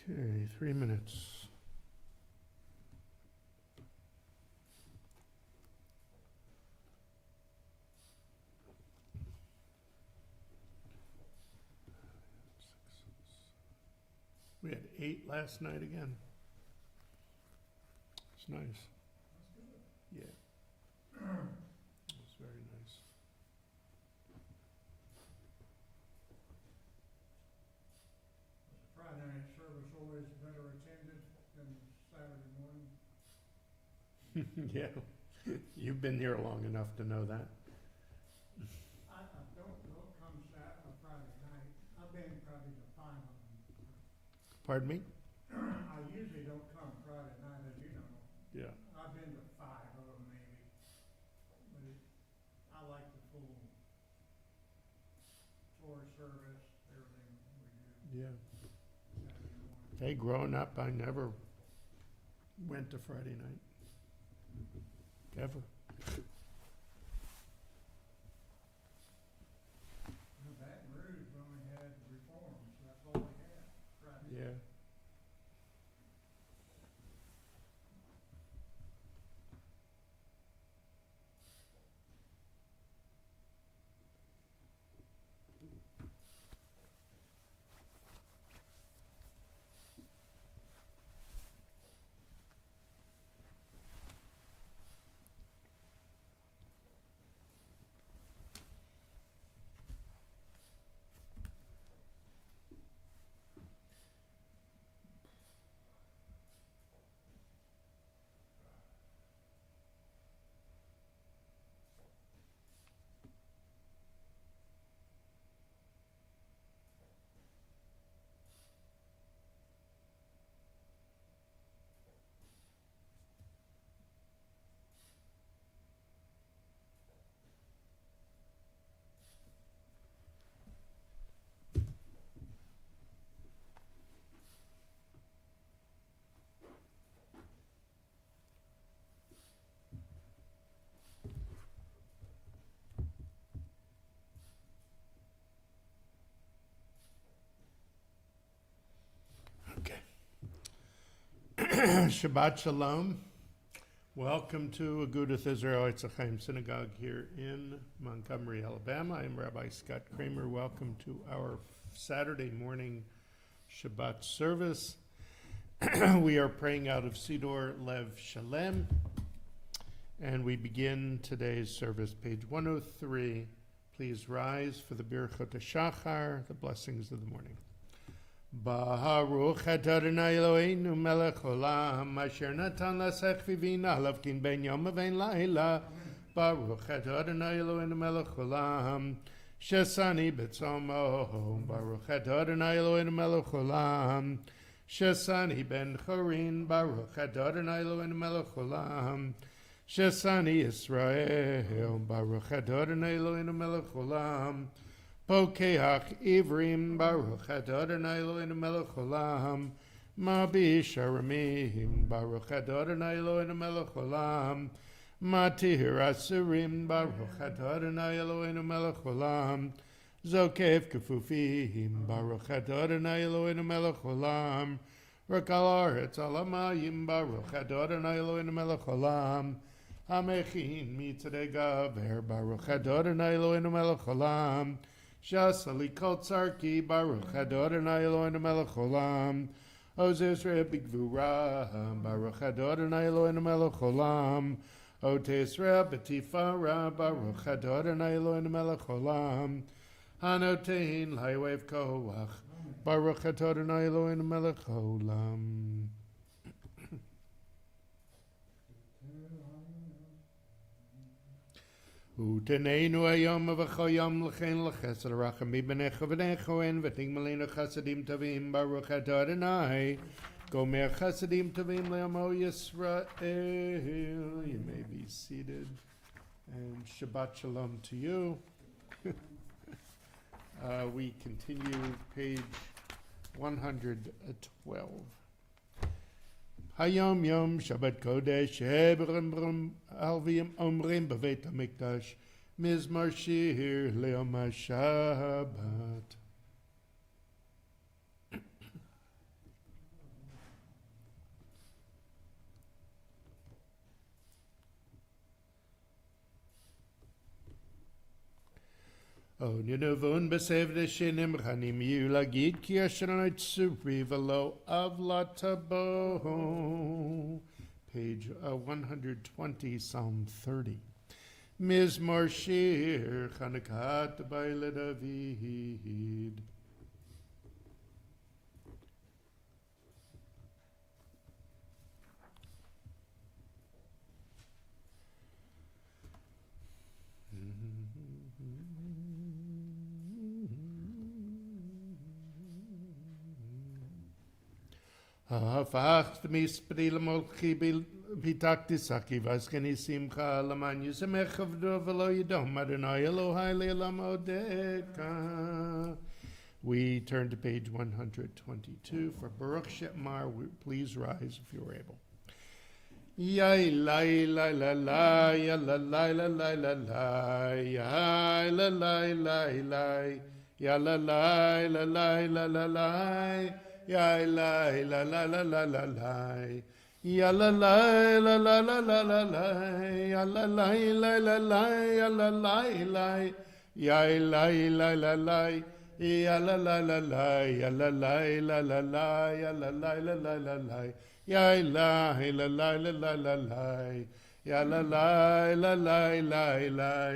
Okay, 3 minutes. We had 8 last night again. It's nice. That's good. Yeah. It's very nice. Was the Friday night service always better attended than Saturday morning? Yeah. You've been here long enough to know that. I don't come Friday night. I've been probably to 5 of them. Pardon me? I usually don't come Friday night, as you know. Yeah. I've been to 5 of them maybe. But I like the full tour service, everything we do Yeah. Saturday morning. Hey, growing up, I never went to Friday night. Ever. Baton Rouge only had reforms, that's all they had, Friday. Yeah. Okay. Shabbat Shalom. Welcome to Agudath Israel Etz Ahayem Synagogue here in Montgomery, Alabama. I am Rabbi Scott Kramer. Welcome to our Saturday morning Shabbat service. We are praying out of Sidor Lev Shalem, and we begin today's service, page 103. Please rise for the Birchot HaShachar, the blessings of the morning. Baruch Adonai Eloheinu melech olam asher natan lasech vivina lavkin ben yom uvein laila. Baruch Adonai Eloheinu melech olam shesani betzomo. Baruch Adonai Eloheinu melech olam shesani ben chorin. Baruch Adonai Eloheinu melech olam shesani Yisrael. Baruch Adonai Eloheinu melech olam Pokeach Ivrim. Baruch Adonai Eloheinu melech olam Mabi Sharamim. Baruch Adonai Eloheinu melech olam Matir Asurim. Baruch Adonai Eloheinu melech olam Zokev Kefufim. Baruch Adonai Eloheinu melech olam Rakal Aretz Alamayim. Baruch Adonai Eloheinu melech olam Hamechin Mitzadei Gaver. Baruch Adonai Eloheinu melech olam Shasali Kol Tzarki. Baruch Adonai Eloheinu melech olam Oz Yisrael Bigvura. Baruch Adonai Eloheinu melech olam Ot Yisrael B'tifara. Baruch Adonai Eloheinu melech olam Hanotein Laiwev Koach. Baruch Adonai Eloheinu melech olam. Uteneinu hayom v'choyom l'chein l'chesed rachamim b'necha v'necha en v'tingmalinu chasadim tavim. Baruch Adonai gomer chasadim tavim le'amo Yisrael. You may be seated. And Shabbat Shalom to you. We continue page 112. Hayom Yom Shabbat Kodesh Hebrim Brum Alvim Omrim B'Veit HaMikdash Mizmar Shir Le'om HaShabbat. O Ninevun besevde shinim chanim yu lagid ki asheronot suri velo avlatabo. Page 120, Psalm 30. Mizmor shir Chanukat Baile David. Hafacht mispril molchi bitakti saki vaskeni simcha laman yusemech avdo velo yidom Adonai Elohai le'olam odeka. We turn to page 122 for Baruch Shemar. Please rise if you are able. Yai lai lai la la ya la lai la lai la la ya la lai lai lai ya la lai la lai la la lai. Ya la la la la la la la, ya la la la la la la la la, ya la la la la la, ya la la la, ya la la la la, ya la la la la, ya la la la la la, ya la la la la la la, ya la la la la la la la, ya la la la la la la,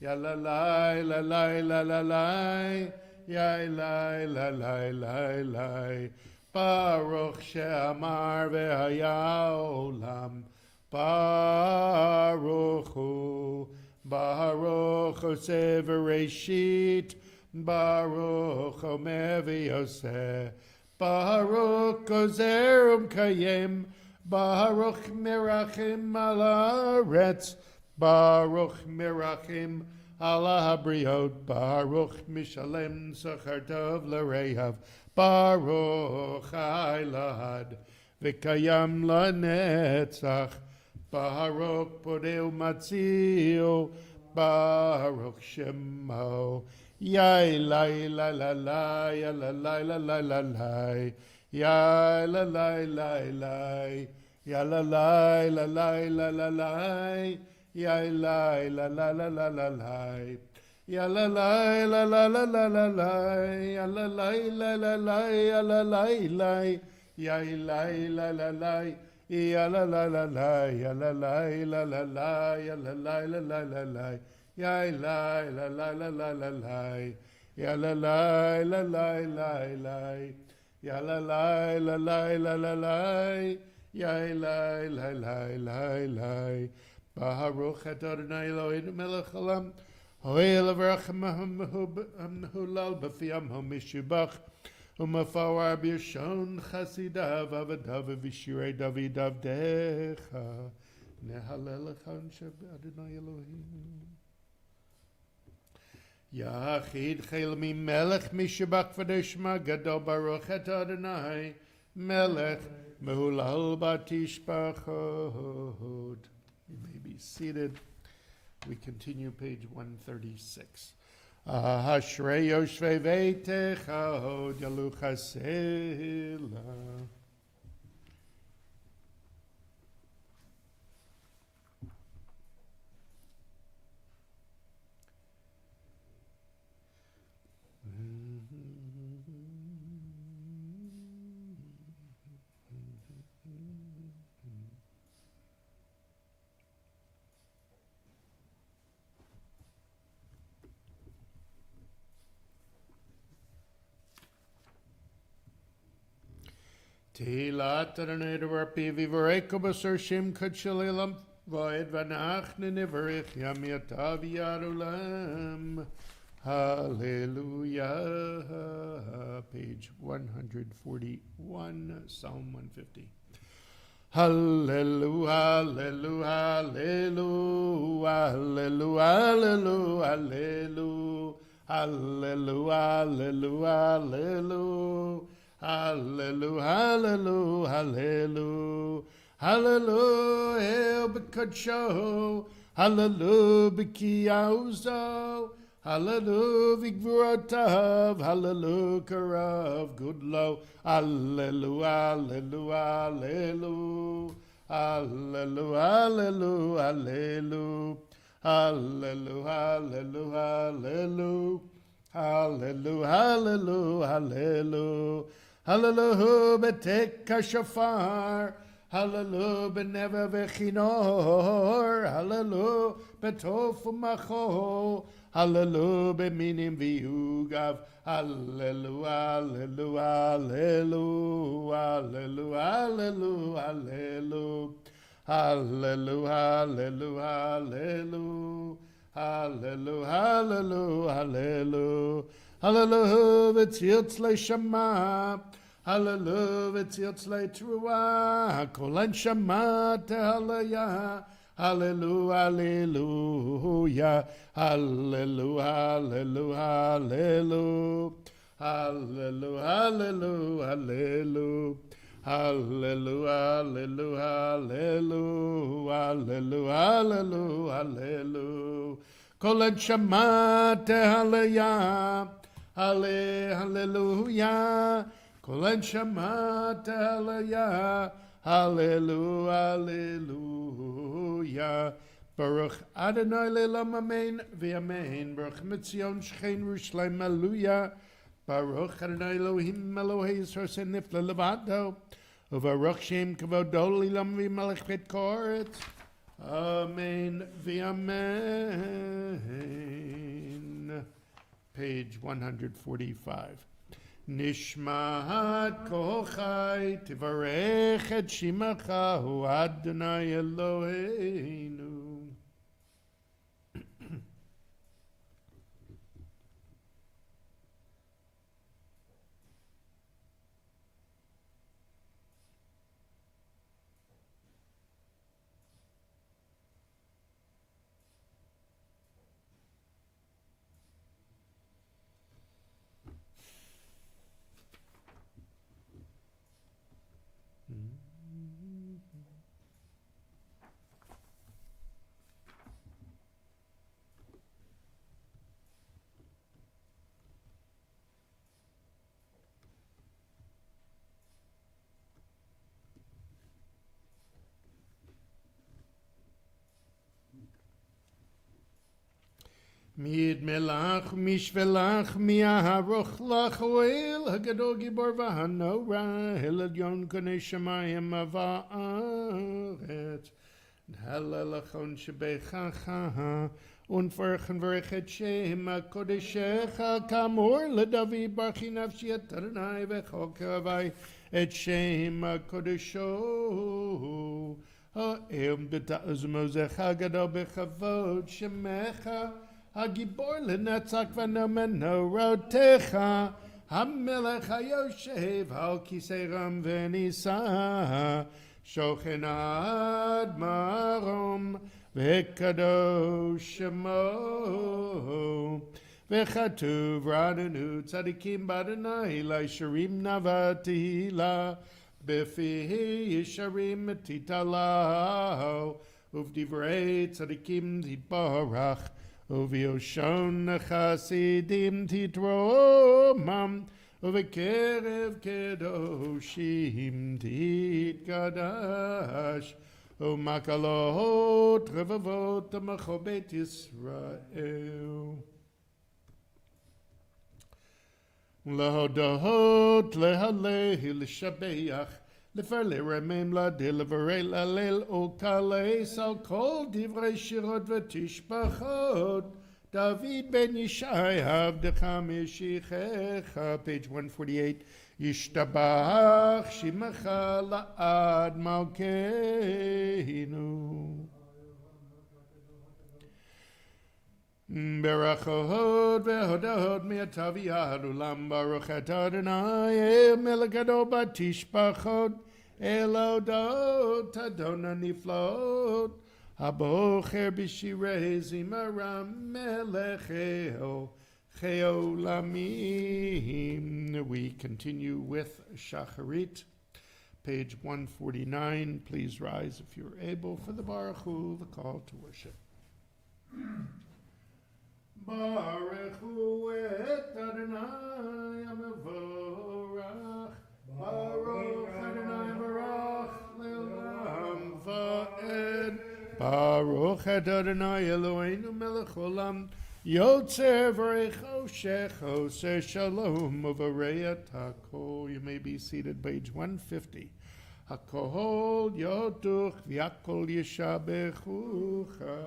ya la la la la la la la. Yai lai lai lai lai lai, Baruch she'amar ve'haya olam, Baruch hu oseh v'reishit, Baruch omer v'yoseh, Baruch ozer umkayem, Baruch mirachim al haaretz, Baruch mirachim Allah habriot, Baruch mishalem sachar tov l'rehav, Baruch hailad v'kayam lanetzach, Baruch podeu matzio, Baruch shemo. Yai lai la la la, ya la la la la la la, ya la la la la, ya la la la la la la la. Ya la la la la la la la, ya la la la la la la la la, ya la la la la la, ya la la la, ya la la la la, ya la la la la, ya la la la la la, ya la la la la la la, ya la la la la la la la, ya la la la la la la, ya la la la la la la la, ya la la la la la. Baruch Adonai Eloheinu melech haolam, ho'el v'rachamah hulal b'fiyam ha'mishubach, u'mafawar b'yishon chasidav avadav v'shirei David avdecha, nehalelecha Adonai Eloheinu. Yachid chel mi melech mishubach v'deshma gadol Baruch Adonai melech mehulal batishbachot. You may be seated. We continue page 136. Hashrei yoshvei veitecha hod yalu chasela. Tehillat Adonai Rapi Vivareko Basar Shem Kachalilam Void Vanach Nivarich Yam Yatav Yarulam. Hallelujah. Page 141, Psalm 150. Hallelujah, hallelujah, hallelujah, hallelujah, hallelujah, hallelujah, hallelujah. Hallelujah, hallelujah, hallelujah, hallelujah, b'kadsho, hallelujah, b'kiyauzo, hallelujah, v'gvurotav, hallelujah, karav, gudlo, hallelujah, hallelujah, hallelujah, hallelujah, hallelujah, Hallelu, hallelu, hallelu. Hallelu, hallelu, hallelu. Hallelu betek shofar. Hallelu beneva vechinor. Hallelu betof umacho. Hallelu beminim viugav. Hallelu, hallelu, hallelu. Hallelu, hallelu, hallelu. Hallelu, hallelu, hallelu. Hallelu, hallelu, hallelu. Hallelu, v'tziutz le'shama. Hallelu, v'tziutz le'truah. Kol anshama tehalaya. Hallelu, hallelujah. Hallelu, hallelu, hallelu. Hallelu, hallelu, hallelu. Hallelu, hallelu, hallelu. Hallelu, hallelu, hallelu. Kol anshama tehalaya. Hallelujah. Kol anshama tehalaya. Hallelujah. Baruch Adonai le'olam amen v'amen. Baruch Mitzion Shchein Yerushalayim Hallelujah. Baruch Adonai Elohim Elohei Yisrael Nifla Levado. Uvaruch Shem Kavodo Lilam v'Melech Bet Koretz. Amen v'amen. Page 145. Nishmat kochai tivarech et shimacha hu Adonai Eloheinu. Mid melach mishvelach miaharoch lach oel hagadol gibor v'hanora helad yon konei shamayim ava'aret halelachon shebechacha unfarchen v'rechet shem hakodeshecha kamor ledavid barchi nafshi et Adonai v'chol kavai et shem hakodesho ha'em b'ta'az mozecha gadol b'chavod shemecha Hagibor lenetzach v'nomenorotecha Hamelech hayoshev al kisei ram v'nisa Shochen ad marom v'kadosh shemo V'chatuv radenu tzadikim b'Adonai L'aisharim navatihila B'fihi yisharim titalahu Uvdivrei tzadikim titbarach Uvioshon chasidim titromam, uvikerev kedoshim titkadash, umakalot revavot amachobet Yisrael. Lahodahot lehaleh l'shabeach, Lefarle remem la delivery la lel o kale sal kol divrei shirot v'tishpachot David ben Yishai havdecha mishichecha page 148 Yishtabach shimacha la'ad malkeinu Berachot vehodot mi'ataviyad ulam baruch et Adonai melekado batishpachot elodot Adonai niflot habocher b'shirei zimaram melecheo cheolamim. We continue with Shacharit, page 149. Please rise if you're able for the Baruch Hu, the call to worship. Baruch Hu et Adonai Mevorach. Baruch Adonai Barach Le'olam Va'ed. Baruch Adonai Eloheinu melech olam, Yotzer v'recho shecho ser shalom u'vareyat hakol. You may be seated, page 150. Hakol yotuch v'yakol yishabechucha.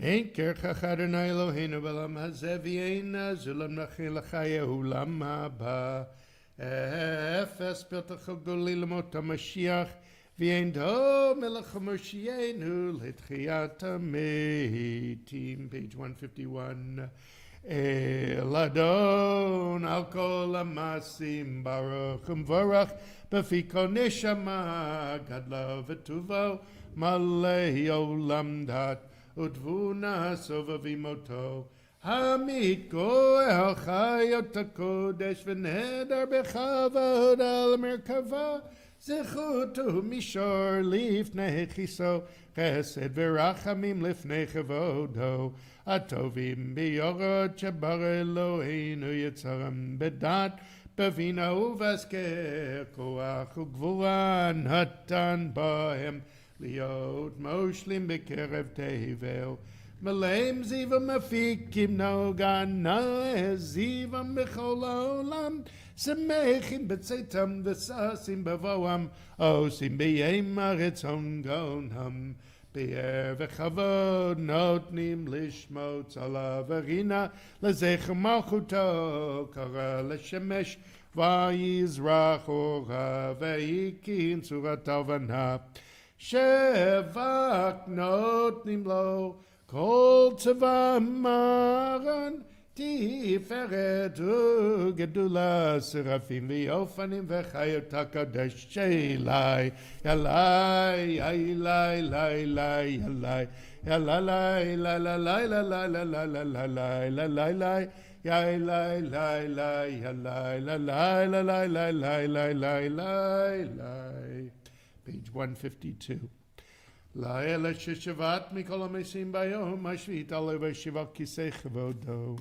Ein kerchach Adonai Eloheinu b'olam hazeh v'yeina zulam nachil l'chayei ulam haba. Efes p'tach ha'goli l'mot ha'mashiach v'yein do melech ha'moshienu l'tchiyat ha'metim. Page 151. El Adon al kol ha'masim baruch u'mvorach b'fi kol neshama gadla v'tuvo malei olam dat. Utvuna sovavimoto Hamid goel chayot hakodesh v'neder bechavod al merkava zechutu mishor lifnei chiso chesed v'rachamim lifnei chavodo atovim biyorot shebar Eloheinu yitzaram bedat bevina uvasker koach ugvura natan bahem Liot moshlim bekerev tevel, Malem zivam afikim nogan zivam bechol olam, Semechim betzetam v'sasim bavoam, Osim b'yem aretzon gonham, Be'er v'chavod notnim lishmot ala v'rina, Lezechem malchuto kara l'shemesh, V'yizrach ora v'yikin suratav v'nah, Shevak notnim lo kol tzva maran tiferet ugedula serafim v'yofanim v'chayot hakadosh shelai yalai yalai yalai yalai yalai yalai yalai yalai yalai. Page 152. La'ela sheshavat mikol ha'mesim bayom ha'shvit aleva shiva kisei chavodo.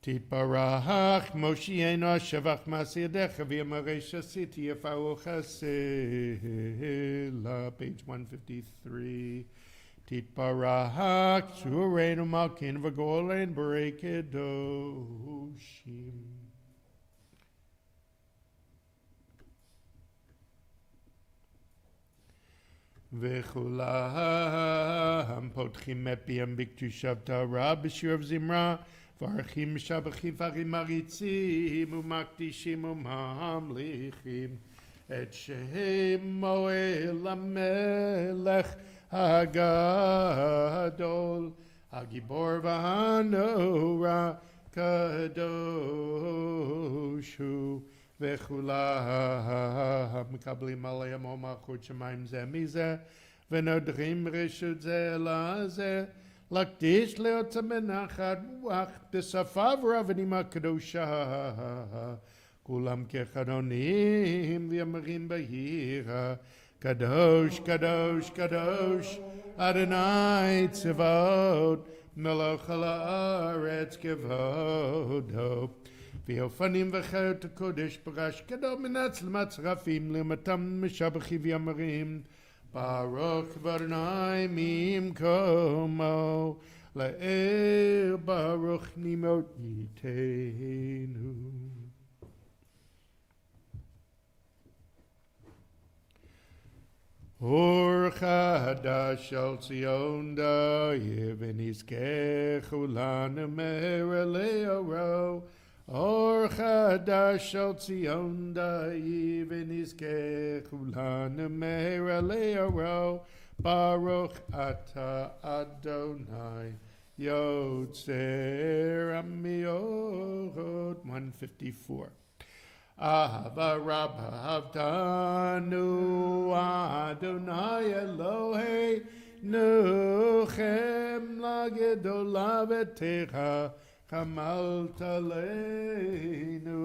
Tiparach Moshienu shavach masiyadecha v'yamarei shasiti yafaru chasela. Page 153. Tiparach sureinu malkin v'golen b'rei kedoshim. וכולם פותחים מפיהם בקדושת תורה בשיעור זמרה וערכים משבחים וערים מריצים ומקדישים וממליכים את שמו אל המלך הגדול הגיבור והנורא קדוש הוא וכולם מקבלים עליהם מלכות שמיים זה מזה ונודרים רשות זה לזה להקדיש לעצם מנחת רוח בשפה ורבנים הקדושה כולם כחנונים ויאמרים בהירה קדוש קדוש קדוש אדוני צבאות מלך על הארץ כבודו ויופנים וחיות הקודש פרש כדור מנץ למצרפים למתם משבחי ויאמרים ברוך אדוני ממקומו לאל ברוך נמות ייתנו. אור חדש על ציון דאיר ונזכה כולנו מהרה לאורו אור חדש על ציון דאיר ונזכה כולנו מהרה לאורו ברוך אתה אדוני יוצר המאורות. 154. Ahava Rabba Avtanu Adonai Elohei Nuchem lagedola v'techa chamalt aleinu.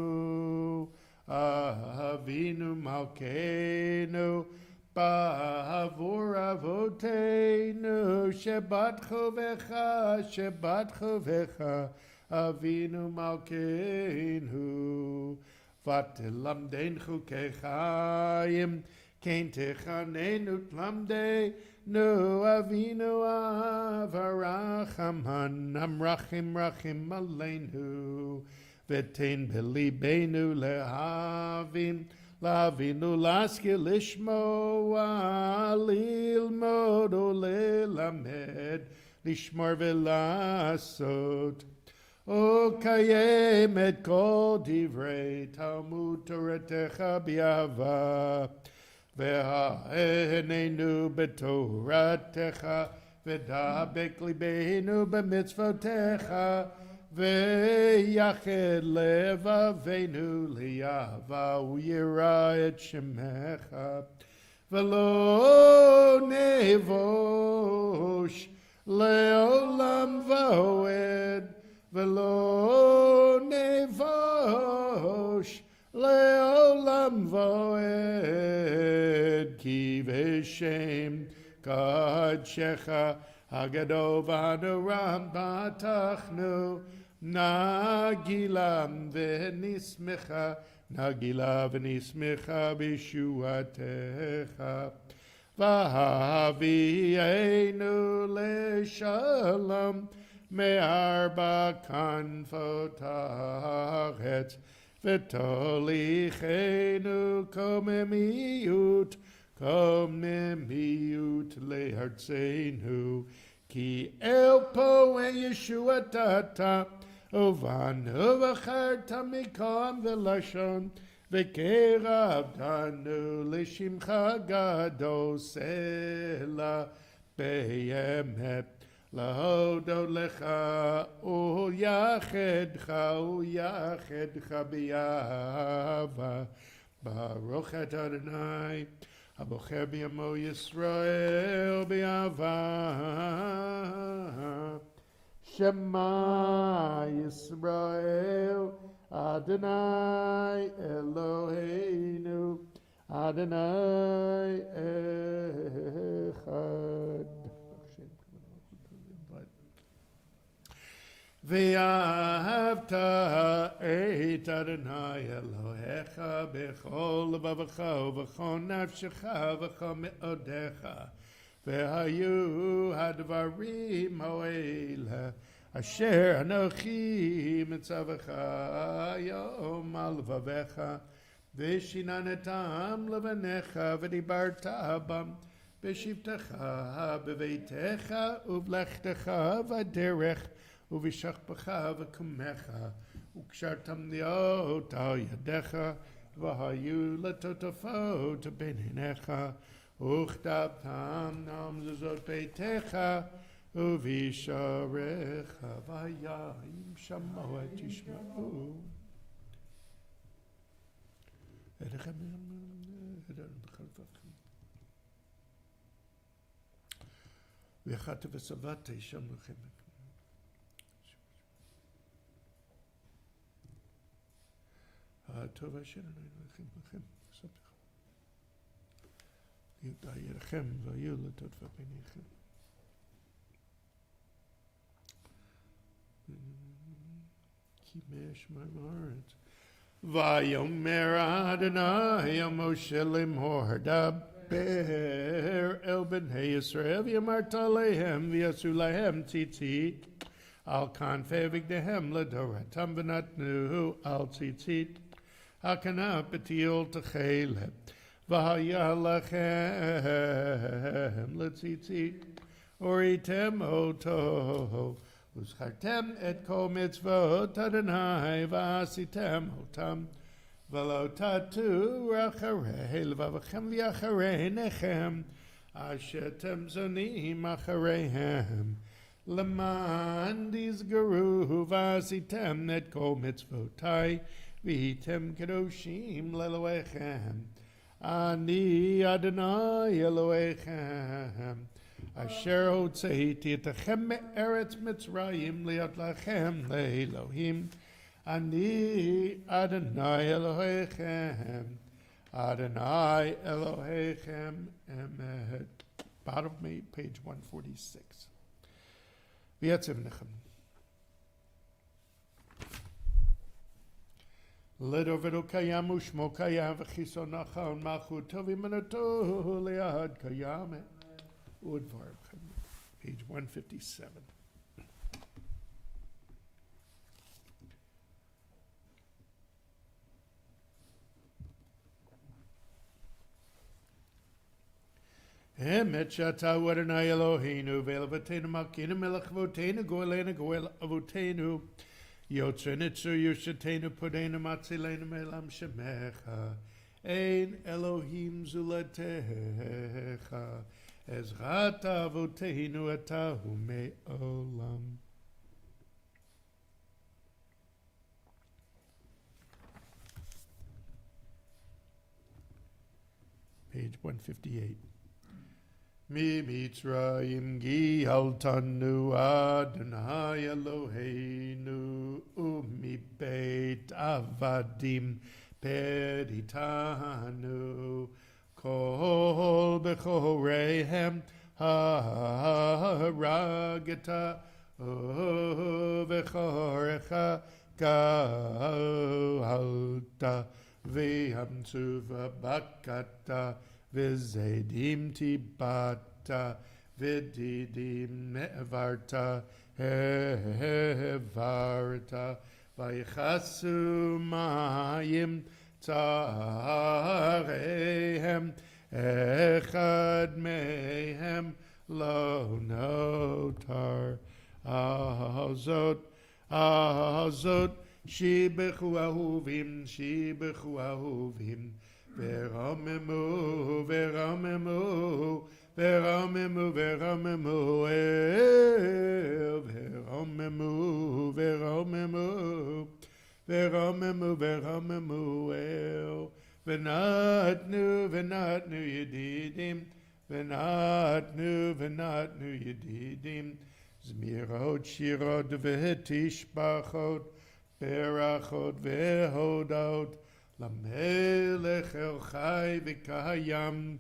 Avinu malkeinu ba'avur avoteinu Shabbat chovecha Avinu malkeinu v'tilamdein chukei chayim kein techanenu tlamdeinu Avinu avarachaman amrachim rachim aleinu V'tein b'libeinu lehavim Lavinu laskil lishmoa lilmod ulelamed lishmor v'lasot O kayem et kol divrei Talmud Toratecha b'yahava V'ha'enenu b'toratecha V'dabek libeinu b'mitzvotecha V'yached levavenu liyava U'yira et shemecha V'lo nevosh leolam v'oed V'lo nevosh leolam v'oed Ki v'shem kadshecha Hagado v'hadoram batachnu Nagilam v'nismecha Nagila v'nismecha b'shuatecha V'havienu le'shalom Me'arba kanfot ha'aretz V'tolichenu komemiut le'artzenu Ki elpo Yeshua tata Uvanu v'charta mikam v'lashon V'kerabdanu l'shimcha gadol sela be'emet Lahodot lecha u'yachedcha b'yahava Baruch et Adonai Abocher b'yamo Yisrael b'yahava Shema Yisrael Adonai Eloheinu Adonai Echad Ve'ahavta et Adonai Elohecha b'chol levavecha u'v'chol nafshecha v'chol me'odecha Ve'hayu hadvarim ha'oela Asher anochi mitzavecha yom al levavecha Ve'shinanetam levanecha v'dibarta bam V'shivtecha b'veitecha u'vlechtecha v'derech Uvishachpacha v'kumecha Ukshartam liot al yadecha V'hayu letotafot b'ninecha Uchtabtam nam zuzot beitecha Uvisharecha v'yayim shamoa tishma'u V'chata v'savate shamluchem טוב אשר לכם לכם ספר ידעיכם והיו לטוב בניכם כי מהשמיים הארץ ויאמר אדוני משה לאמור דבר אל בני ישראל ואמרת להם ויעשו להם ציצית על כנפי בגדיהם לדורתם ונתנו על ציצית הכנף בתיול תכלת והיה לכם לציצית וראיתם אותו וזכרתם את כל מצוות אדוני ועשיתם אותם ולא תטו אחרי לבבכם ואחרי עיניכם אשר אתם זונים אחריהם למען תסגרו ועשיתם את כל מצוותיי והייתם קדושים לאלוהיכם אני אדוני אלוהיכם Asher hotzeiti etachem me'eretz Mitzrayim liot lachem le'Elohim. Ani Adonai Elohechem. Adonai Elohechem emet. Bottom of me, page 146. V'yatzivnechem. Ledo v'do kayam u'shmo kayam v'chisonacha u'malchut tovim anato le'ad kayam u'dvarchem. Page 157. Emet shata Adonai Eloheinu ve'elavatenu malkeinu melech avotenu goelenu goel avotenu yotzrenitzu yushatenu podenu matzilenu me'elam shemecha ein Elohim zulatecha ezrata avotenu atahu me'olam. Page 158. Mi Mitzrayim gihaltanu Adonai Eloheinu u'mi beit avadim peritanu kol bechorehem harageta u'vechorecha gahalta v'hamtzu v'bakata V'zedim tibata, v'didim me'varta, hevarta, v'yichasu mayim tzarehem, echad mehem lo notar. Azot, shibechu ahuvim, Ve'ramemu, ve'ramemu, ve'ramemu, ve'ramemu, ve'ramemu, ve'ramemu, ve'ramemu, ve'ramemu, ve'natnu, ve'natnu yedidim, ve'natnu yedidim, zmirot, shirot, ve'tishbachot, berachot, ve'hodot, Lamelech el chai v'kayam,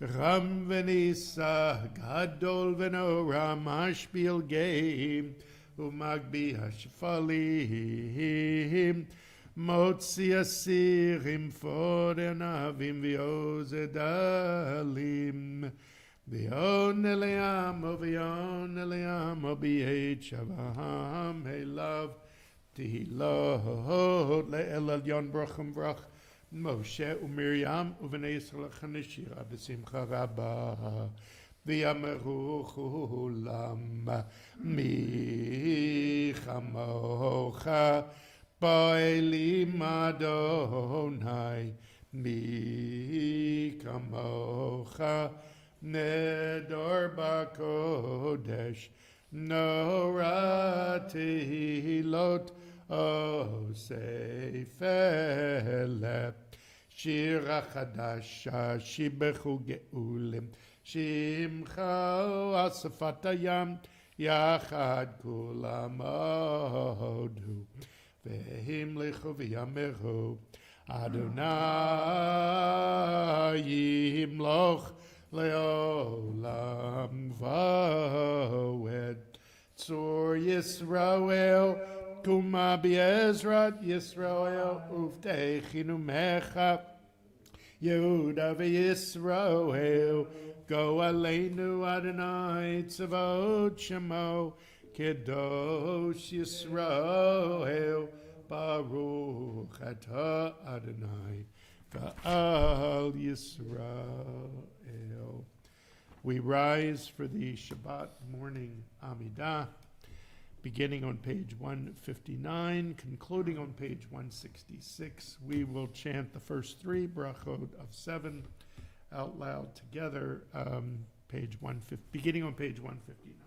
Ram v'nisa, Gadol v'noram, Ashbil geim, Umagbi hashfalim, Motzi asirim, Fodenavim v'ozedalim, V'yon eleamo, b'yet shavaham, Elav, Tehilot le'el yon brachim brach Moshe u'Miriam u'vnei Yisrael chanishira b'simcha rabba v'yameru chulam mi chamocha ba'elim Adonai mi kamocha nedor ba'kodesh Nora tehilot o seifele shira chadasha shibechu geulim shimcha asfatayam yachad kulam odu vehimlichu v'yameru Adonai yimloch Leolam Vaed Tzor Yisrael Kuma B'Ezrat Yisrael Uvtechinu Mecha Yehuda v'Yisrael Go Aleinu Adonai Tzavot Shemo Kedosh Yisrael Baruch Atah Adonai V'al Yisrael. We rise for the Shabbat morning Amidah, beginning on page 159, concluding on page 166. We will chant the first three brachot of 7 out loud together, beginning on page 159.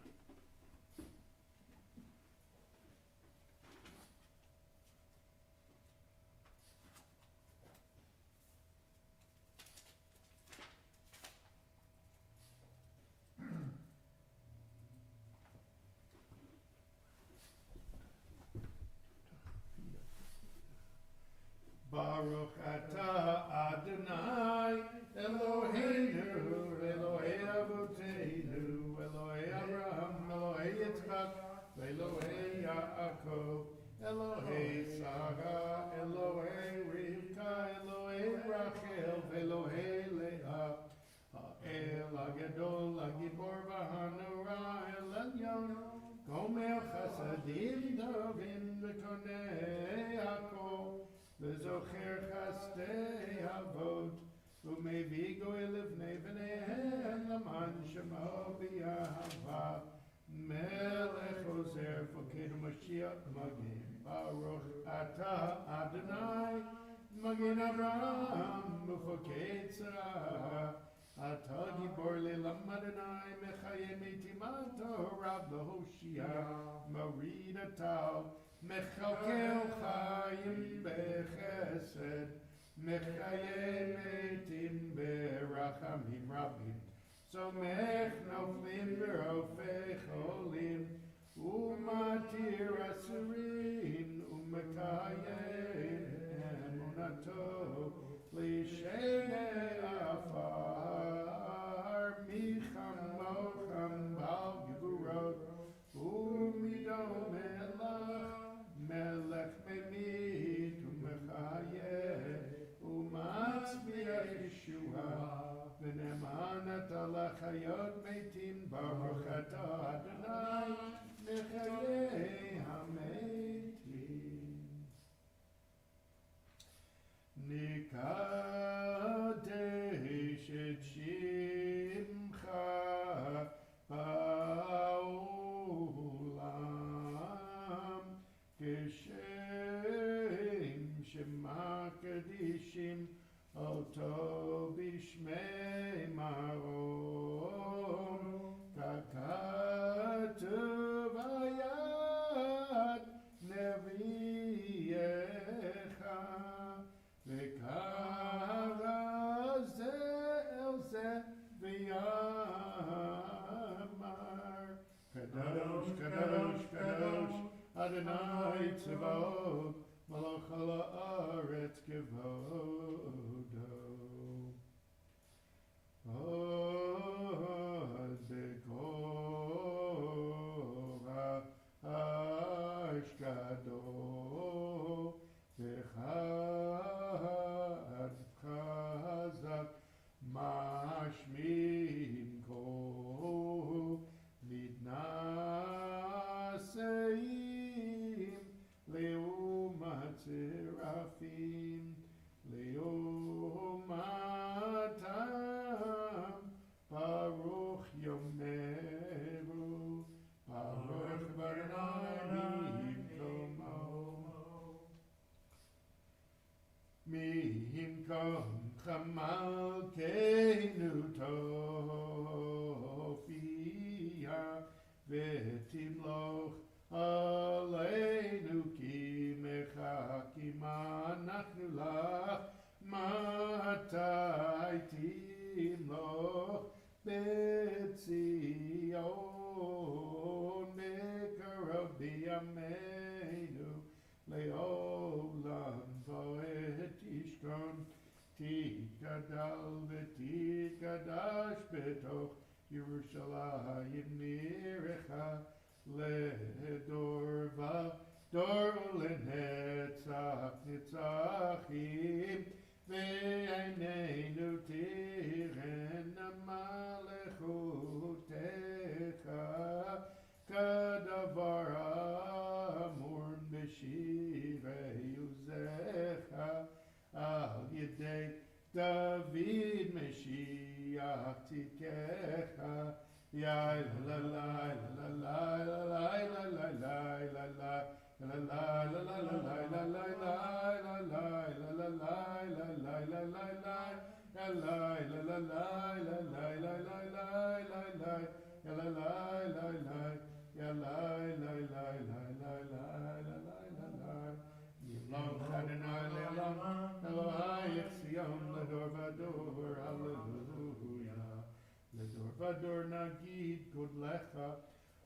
Baruch Atah Adonai Eloheinu Elohei Avotenu Elohei Abraham Elohei Yitzchak Elohei Yaakov Elohei Sarah Elohei Rivka Elohei Rachel Elohei Leah Ha'el HaGadol HaGibor VaHanora El Elyon Gomer Chasadim Dovim V'Konei Hakol V'Zocher Chastei Havot U'Mevi Goy Livnei V'neihem Laman Shemo B'Yahava Melech Ozer Foked Mashiach Magin Baruch Atah Adonai Magin Abraham Ufoked Sarah Atah Gibor Le'lam Adonai Mechayem Etimato Rab Hoshia Marid Atah Mechalkel Chayim Bechesed Mechayem Etim Berachamim Rabim Somech Noflim Berofei Cholim Umatir Asurim Umekayem Emunato Lishene Afar Micham Mocham Bal Gevurot Umido Melech Melech Memit Umechayeh Umatzmiach Yeshua V'nemanat alachayot meitim Baruch Atah Adonai Mechayeh hametim Nikadesh et Shimcha ba'olam Keshem Shema Kadishim Oto Bishmei Marom Kakatuv Ayat Neviecha V'kara ze el ze v'yamar Kadosh, Kadosh, Kadosh Adonai Tzvaot Malach ha'aretz kevodo Od bekora ashkado V'chad chazak mashmim ko Midnaseim Leumat Serafim Leumatam Baruch Yomeru Baruch Barnai Mihimkom Chamal Keinu Tofia Vetimloch Aleinu ki mechakim anachnu lach matai timloch betzion mekarov biyameinu leolam voet ishkon tikadal vetikadash betoch Yerushalayim nirecha Ledorva dor lenetzach nitzachim ve'eineinu tiren malechutecha kadavar amur b'shirei uzecha al yedei David Mashiach tikecha Ya la la la la la la la la la la Vador nagid good lecha,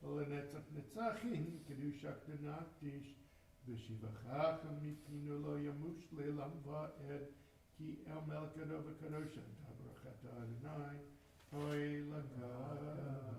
olenetzach netzachim, kedushak denaktish, V'shivachach mipinu lo yamush le'lam va'ed ki el melkado v'kadosh tabrachat Adonai hoi lakadosh.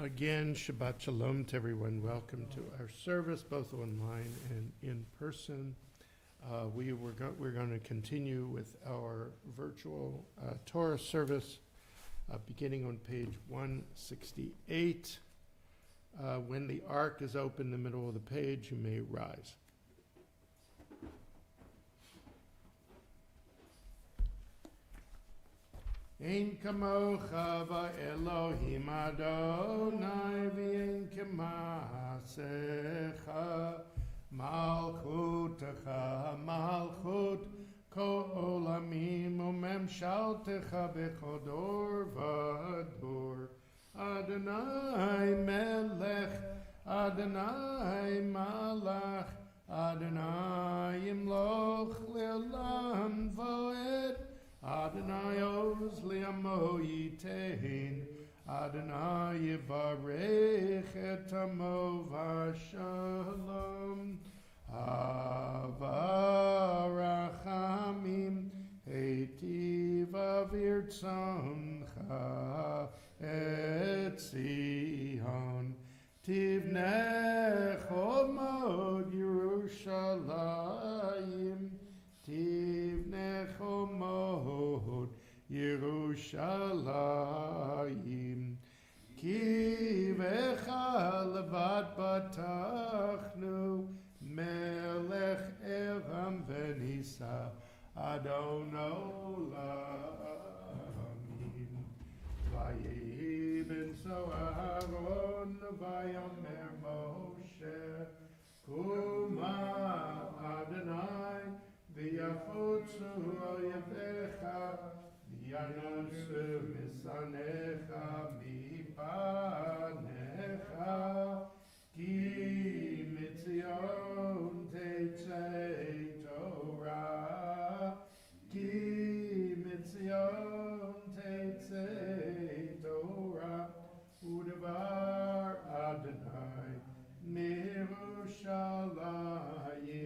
Again, Shabbat Shalom to everyone. Welcome to our service, both online and in person. We're going to continue with our virtual Torah service, beginning on page 168. When the ark is open in the middle of the page, you may rise. Ein kamocha va'Elohim Adonai v'ein kemasecha malchutecha malchut kol olamim umemshaltecha bechodor v'ador Adonai melech Adonai malach Adonai yimloch le'olam v'oed Adonai oz li'amo yitein, Adonai yivarech et amo v'shalom, Avarachamim heitiv avirtzoncha et Zion, tivnech omod Yerushalayim, Tivnech omod Yerushalayim Ki vecha levad batachnu Melech Elam v'nisa Adon olamim Vayehi ben Aharon vayomer Moshe Kuma Adonai V'yafutzu oyevecha, v'yanosu misanecha mipanecha, ki mitzion teitzei Torah, ki mitzion teitzei Torah, u'devar Adonai mirushalayim.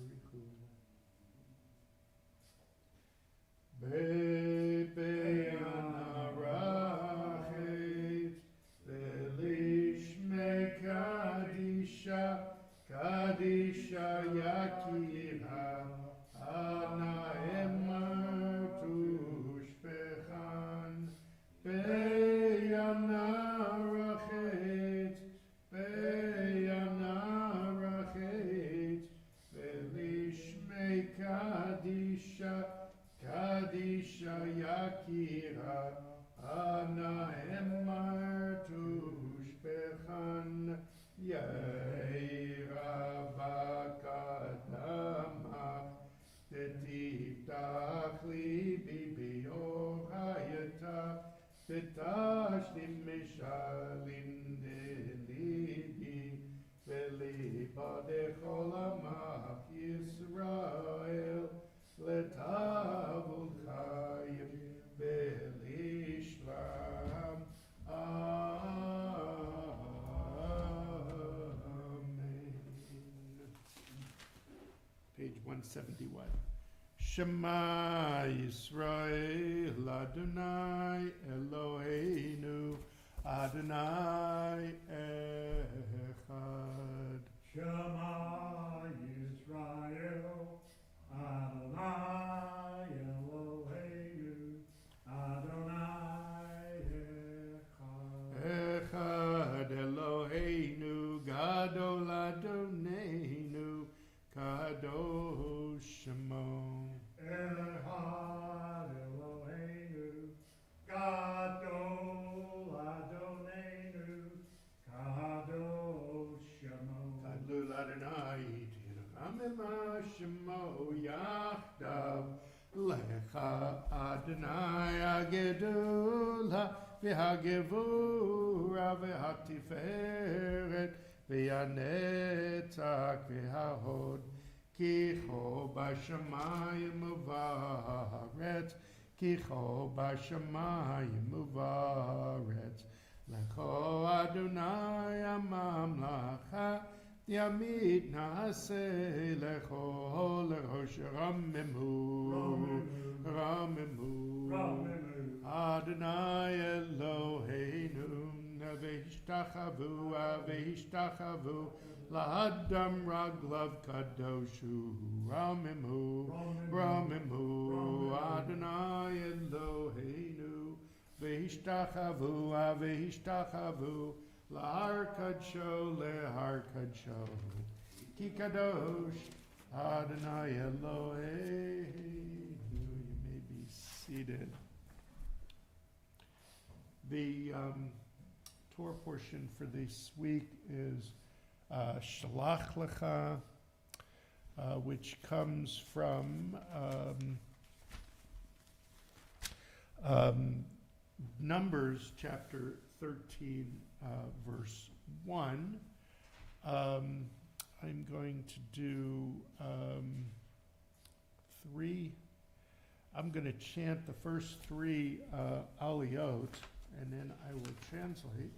Very cool. Be'anarachet Velishme Kadisha Kadisha Yakira Ana Emar Tushpechan Be'anarachet Be'anarachet Velishme Kadisha Kadisha Yakira Ana Emar Tushpechan Yeira Bakadama Tetiftach Libi B'Yorayata Titashlim Mishalim Delibi Veliba Dechol Amach Yisrael Letavul Chayim Belishlam. Amen. Page 171. Shema Yisrael Adonai Eloheinu Adonai Echad. Shema Yisrael, Adonai Eloheinu, Adonai Echad. Echad Eloheinu Gadol Adonenu Kadosh Shemo. Echad Eloheinu, Gadol Adonenu, Kadosh Shemo. Adlul Adonai Tirchamim Shemo Yachdav Lecha Adonai Agedula V'Hagevura V'Hatiferet V'Yanetzach V'Hahod Kicho B'Shamayim Uvaretz Kicho B'Shamayim Uvaretz Lecho Adonai Amamlacha Yamid Naaseh Lecho Lerosh Ramemu Adonai Eloheinu V'Hishtachavu V'Hishtachavu Lahadam Raglav Kadoshu Ramemu Adonai Eloheinu V'Hishtachavu V'Hishtachavu Lahar Kadsho Lehar Kadsho Ki Kadosh Adonai Eloheinu. You may be seated. The Torah portion for this week is Shalach Lecha, which comes from Numbers chapter 13, verse 1. I'm going to do three. I'm going to chant the first three aliyot, and then I will translate,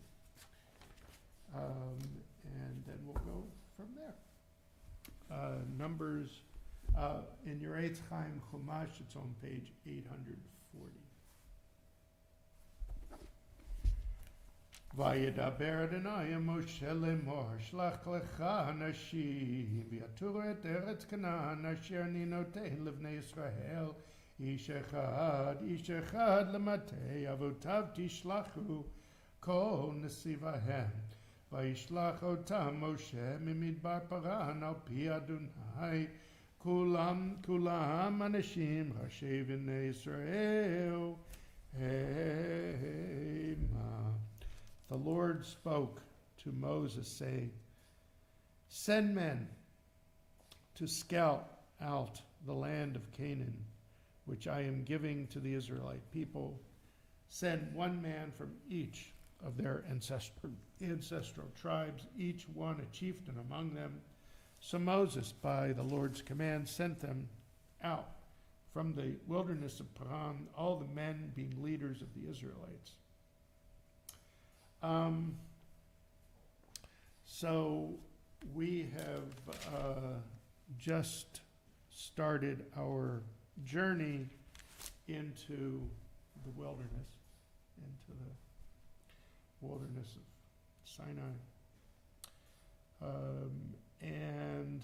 and then we'll go from there. Numbers, in your Etz Ahayem Chumash, it's on page 840. Vayedaber Adonai Moshe lemor shlach lecha anashim v'yaturu et eretz Canaan asher ani noten livnei Yisrael ish echad lematei avotav tishlachu kol nesivahem vayishlach otam Moshe mimidbar paran al pi Adonai kulam anashim rashay v'nei Yisrael Ema. The Lord spoke to Moses, saying, "Send men to scout out the land of Canaan, which I am giving to the Israelite people. Send one man from each of their ancestral tribes, each one a chieftain among them." So Moses, by the Lord's command, sent them out from the wilderness of Paran, all the men being leaders of the Israelites. So we have just started our journey into the wilderness, of Sinai. And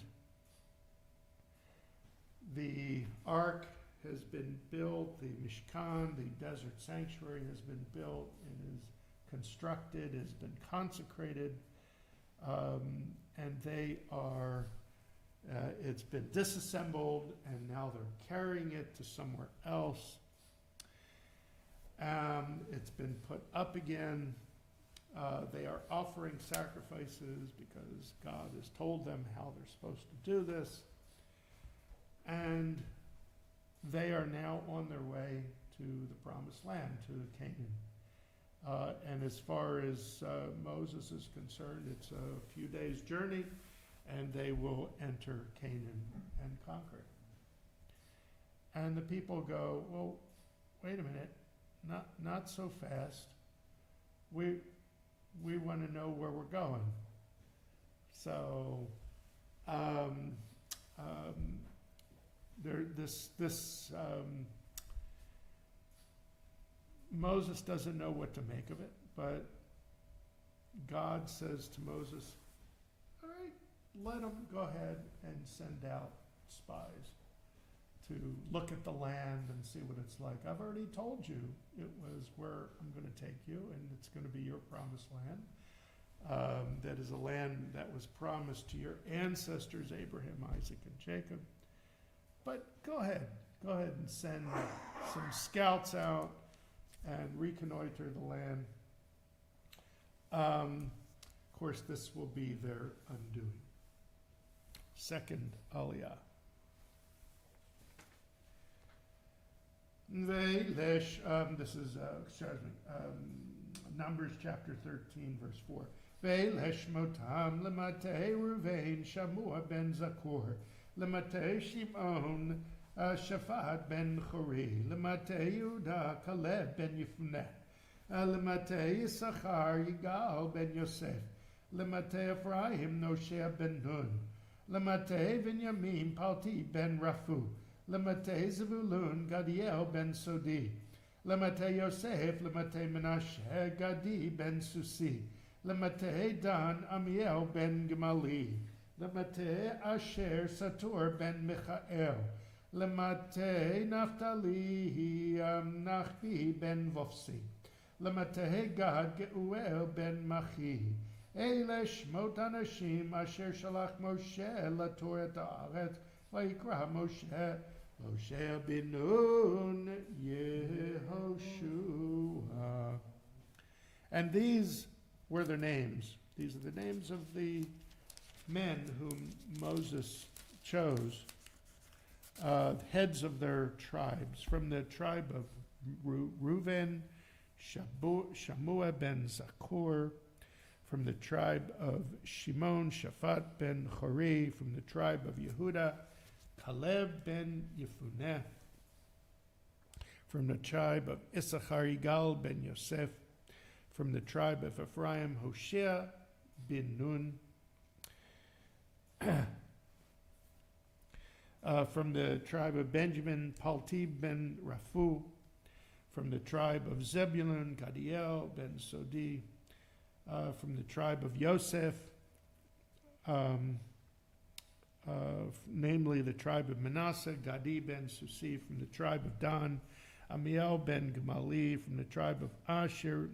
the ark has been built, the Mishkan, the desert sanctuary has been built and is constructed, has been consecrated, and they are, it's been disassembled, and now they're carrying it to somewhere else. It's been put up again. They are offering sacrifices because God has told them how they're supposed to do this. And they are now on their way to the promised land, to Canaan. And as far as Moses is concerned, it's a few days' journey, and they will enter Canaan and conquer it. And the people go, well, wait a minute, not so fast. We want to know where we're going. So Moses doesn't know what to make of it, but God says to Moses, all right, let them go ahead and send out spies to look at the land and see what it's like. I've already told you it was where I'm going to take you, and it's going to be your promised land. That is a land that was promised to your ancestors, Abraham, Isaac, and Jacob. But go ahead and send some scouts out and reconnoiter the land. Of course, this will be their undoing. Second Aliyah. This is Numbers chapter 13, verse 4. Ve'lesh motam lemate Ruvain Shamua ben Zakur lemate Shimon Shaphat ben Chori lemate Yehuda Caleb ben Yefuneh lemate Yisachar Yigal ben Yosef lemate Ephraim Noshea ben Nun lemate Binyamin Palti ben Rafu lemate Zevulun Gadiel ben Sodi lemate Yosef lemate Menashe Gadi ben Susi lemate Dan Amiel ben Gemali lemate Asher Satur ben Michael lemate Naphtali Nachbi ben Vofsi lemate Gad Geuel ben Machi Ele Shmot Anashim Asher Shalach Moshe LaTorah Haaretz Vayikra Moshe bin Nun Yehoshua. And these were their names. These are the names of the men whom Moses chose, heads of their tribes. From the tribe of Reuven, Shamua ben Zakur. From the tribe of Shimon, Shaphat ben Chori. From the tribe of Yehuda, Caleb ben Yefuneh. From the tribe of Issachar, Yigal ben Yosef. From the tribe of Ephraim, Hoshea bin Nun. From the tribe of Benjamin, Palti ben Rafu. From the tribe of Zebulun, Gadiel ben Sodi. From the tribe of Yosef, namely the tribe of Manasseh, Gadi ben Susi. From the tribe of Dan, Amiel ben Gemali. From the tribe of Asher,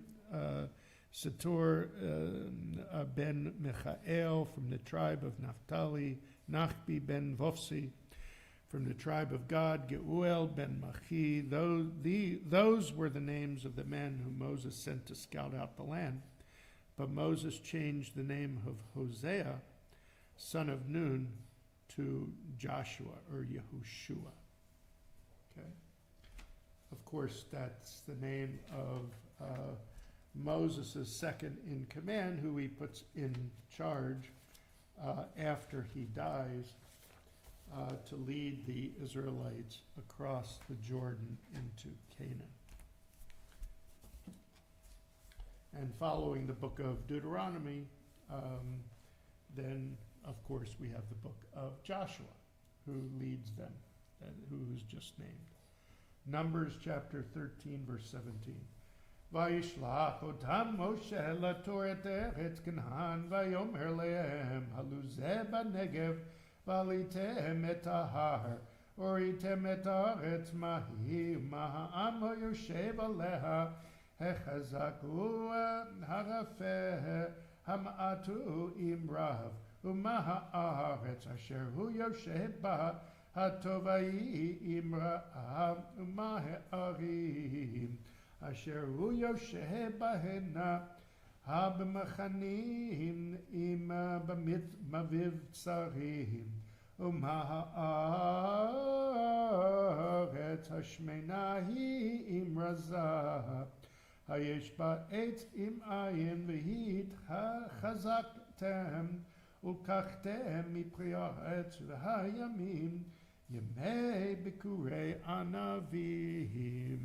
Satur ben Michael. From the tribe of Naphtali, Nachbi ben Vofsi. From the tribe of Gad, Geuel ben Machi. Those were the names of the men whom Moses sent to scout out the land. But Moses changed the name of Hosea, son of Nun, to Joshua or Yehoshua. Okay? Of course, that's the name of Moses' second in command, who he puts in charge after he dies to lead the Israelites across the Jordan into Canaan. And following the book of Deuteronomy, then, of course, we have the book of Joshua. who leads them, who's just named. Numbers chapter 13, verse 17. Vayishlach otam Moshe latoret eretz Canaan, vayomer lehem haluzeh banegev, valitem et ahar, oritem et haaretz mahi, maha'am yoshev aleha, hechazaku harafeh, ham'atu imrav, umaha haaretz asher hu yoshev ba, hatovai imrav, umahe arim, asher hu yoshev bahena, hab'machanim im b'maviv tzarim, haaretz hashmena hi im razah, hayesh ba'etz im ayin v'hit chazaktem ukachtem mipri haaretz v'hayamim yemei bikurei anavim.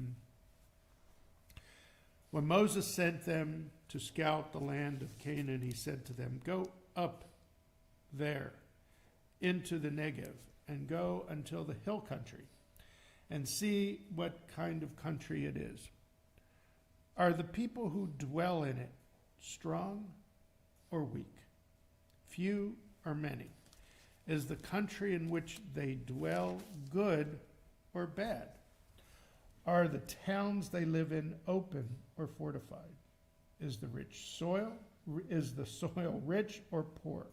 When Moses sent them to scout the land of Canaan, he said to them, "Go up there into the Negev and go until the hill country and see what kind of country it is. Are the people who dwell in it strong or weak, few or many? Is the country in which they dwell good or bad? Are the towns they live in open or fortified? Is the soil rich or poor?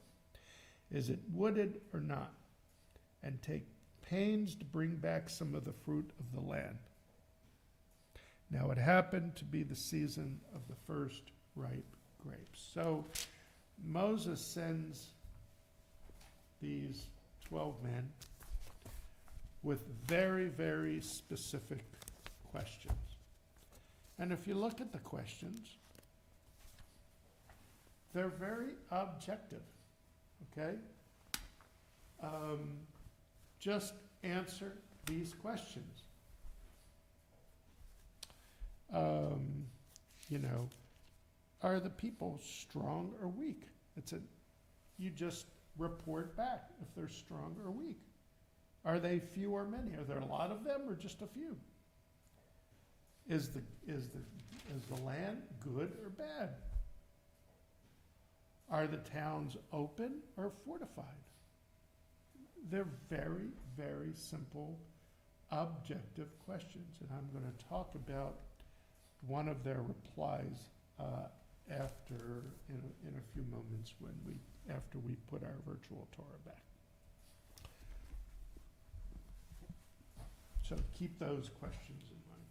Is it wooded or not? And take pains to bring back some of the fruit of the land." Now it happened to be the season of the first ripe grapes. So Moses sends these 12 men with very, very specific questions. And if you look at the questions, they're very objective. Okay? Just answer these questions. Are the people strong or weak? You just report back if they're strong or weak. Are they few or many? Are there a lot of them or just a few? Is the land good or bad? Are the towns open or fortified? They're very, very simple, objective questions, and I'm going to talk about one of their replies after in a few moments after we put our virtual Torah back. So keep those questions in mind.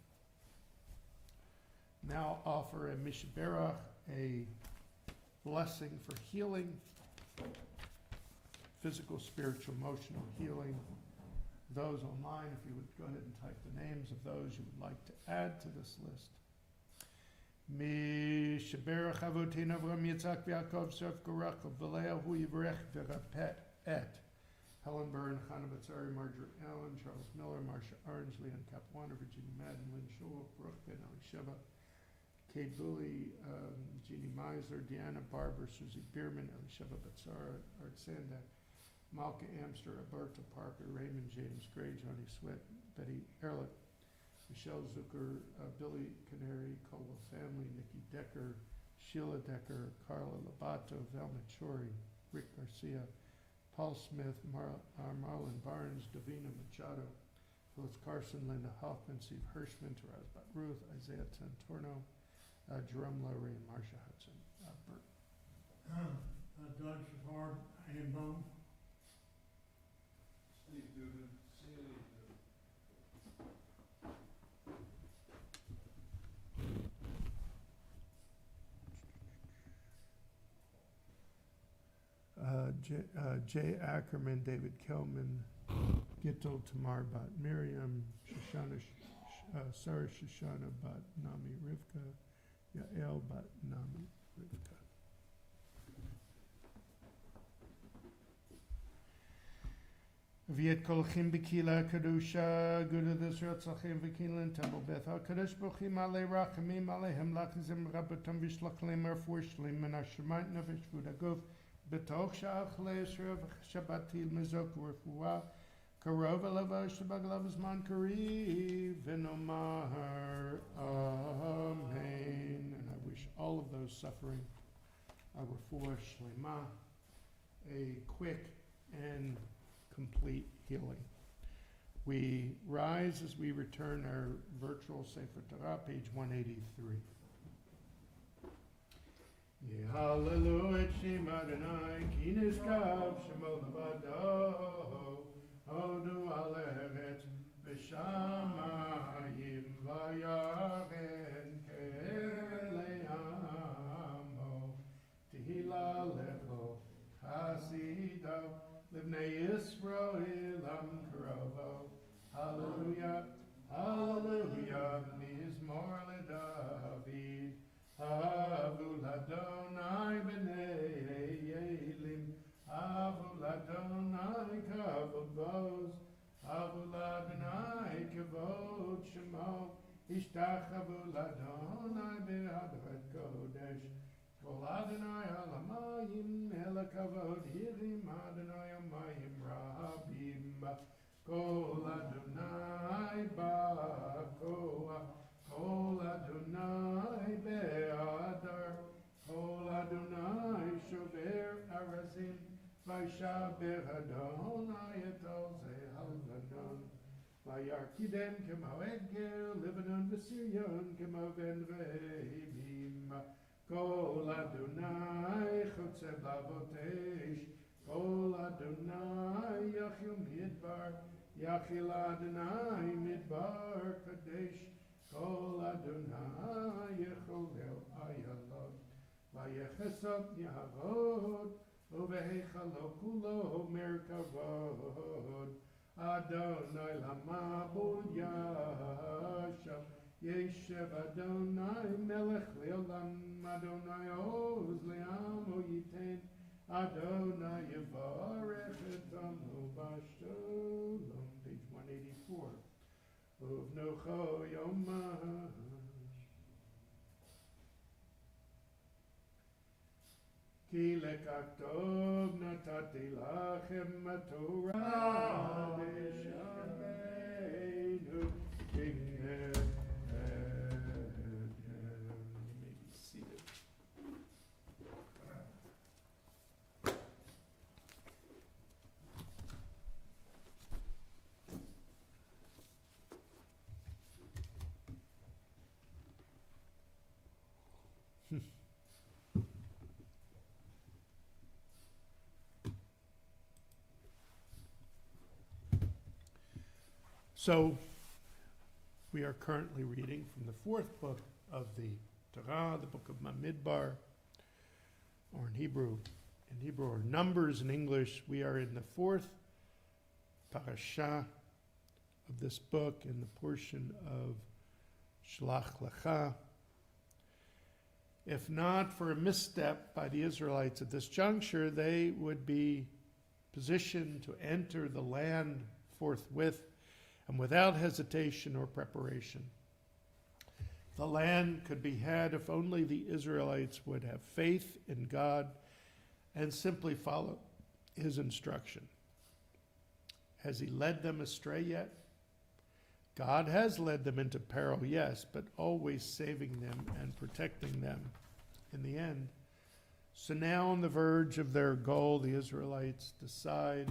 Now offer a Mishberach, a blessing for healing, physical, spiritual, emotional healing. Those online, if you would go ahead and type the names of those you would like to add to this list. Mishberach Avotin Avram Yitzhak V'Yaakov Sef Gorach V'Leah Hu Yivrech V'Rapet Et Helen Byrne, Chana Batzari, Margaret Allen, Charles Miller, Marcia Orange, Leon Capuano, Virginia Madden, Lynn Shul, Brooke Ben Elisheva, Kate Bully, Jeannie Meisler, Deanna Barber, Susie Bierman, Elisheva Batzara, Art Sandak, Malka Amster, Alberta Parker, Raymond James Gray, Johnny Sweat, Betty Ehrlich, Michelle Zucker, Billy Canary, Colwell Family, Nikki Decker, Sheila Decker, Carla Labato, Velma Chori, Rick Garcia, Paul Smith, Marlon Barnes, Davina Machado, Phyllis Carson, Linda Hoffman, Steve Hirschman, Taraz Bat Ruth, Isaiah Tantorno, Jerome Lowry, and Marcia Hudson. Bert. Doug Shafar, Ian Bone. Steve Dugan, Sandy Jay Ackerman, David Kelman, Gittel Tamar Bat Miriam, Shoshana, Sarah Shoshana Bat Nami Rivka, Yael Bat Nami Rivka. V'yet kolchim b'kila kadusha, Agudath Israel tzalchim v'kila temple Beth HaKadosh Baruch Hu malei rachamim aleihem lachizim rabbatam v'shlach leim refuah shleim min hashemayim nefesh v'udaguf b'toch sha'ach le'Yisrael v'shabbatil mezok v'refuah Karov alav shabaglav zman kariv v'nomar amen. And I wish all of those suffering our refuah shlema a quick and complete healing. We rise as we return our virtual Sefer Torah, page 183. Hallelujah, Shem Adonai, ki nishkav shemo levado, hodu aleret v'shamayim v'yaren keleamo, tehila lecho chasido, livnei Yisrael am karovo. Hallelujah, hallelujah, mizmor leDavid. Avu ladonai b'nei Elim, Avu ladonai kavod vos, Avu ladonai kavod shemo, Ishtachavu ladonai be'adrat kodesh, Kol Adonai alamayim el kavod hirim Adonai amayim rabim, Kol Adonai ba'koah, Kol Adonai be'adar, Kol Adonai shover arazim, Vayshaber Adonai et ozeh halvanon, Vayarkidem kemo egel, Lebanon v'Sirion kemo ben v'hebim, Kol Adonai chotzev lavotesh, Kol Adonai yachil midbar, Yachil Adonai midbar kadesh, Kol Adonai yecholel ayalot, vayechesot yahavod, uvehechalo kulo merkavod, Adonai lamabul yashav, Yeshev Adonai melech leolam, Adonai oz le'amo yiten, Adonai yevarech etanu b'shalom. Page 184. Uvnocho yomah. Ki lekach tov natati lachem Torah b'shameinu b'nei. You may be seated. So, we are currently reading from the fourth book of the Torah, the book of Bamidbar, or in Hebrew, or Numbers in English. We are in the fourth parasha of this book, in the portion of Shlach Lecha. If not for a misstep by the Israelites at this juncture, they would be positioned to enter the land forthwith and without hesitation or preparation. The land could be had if only the Israelites would have faith in God and simply follow his instruction. Has he led them astray yet? God has led them into peril, yes, but always saving them and protecting them in the end. So now on the verge of their goal, the Israelites decide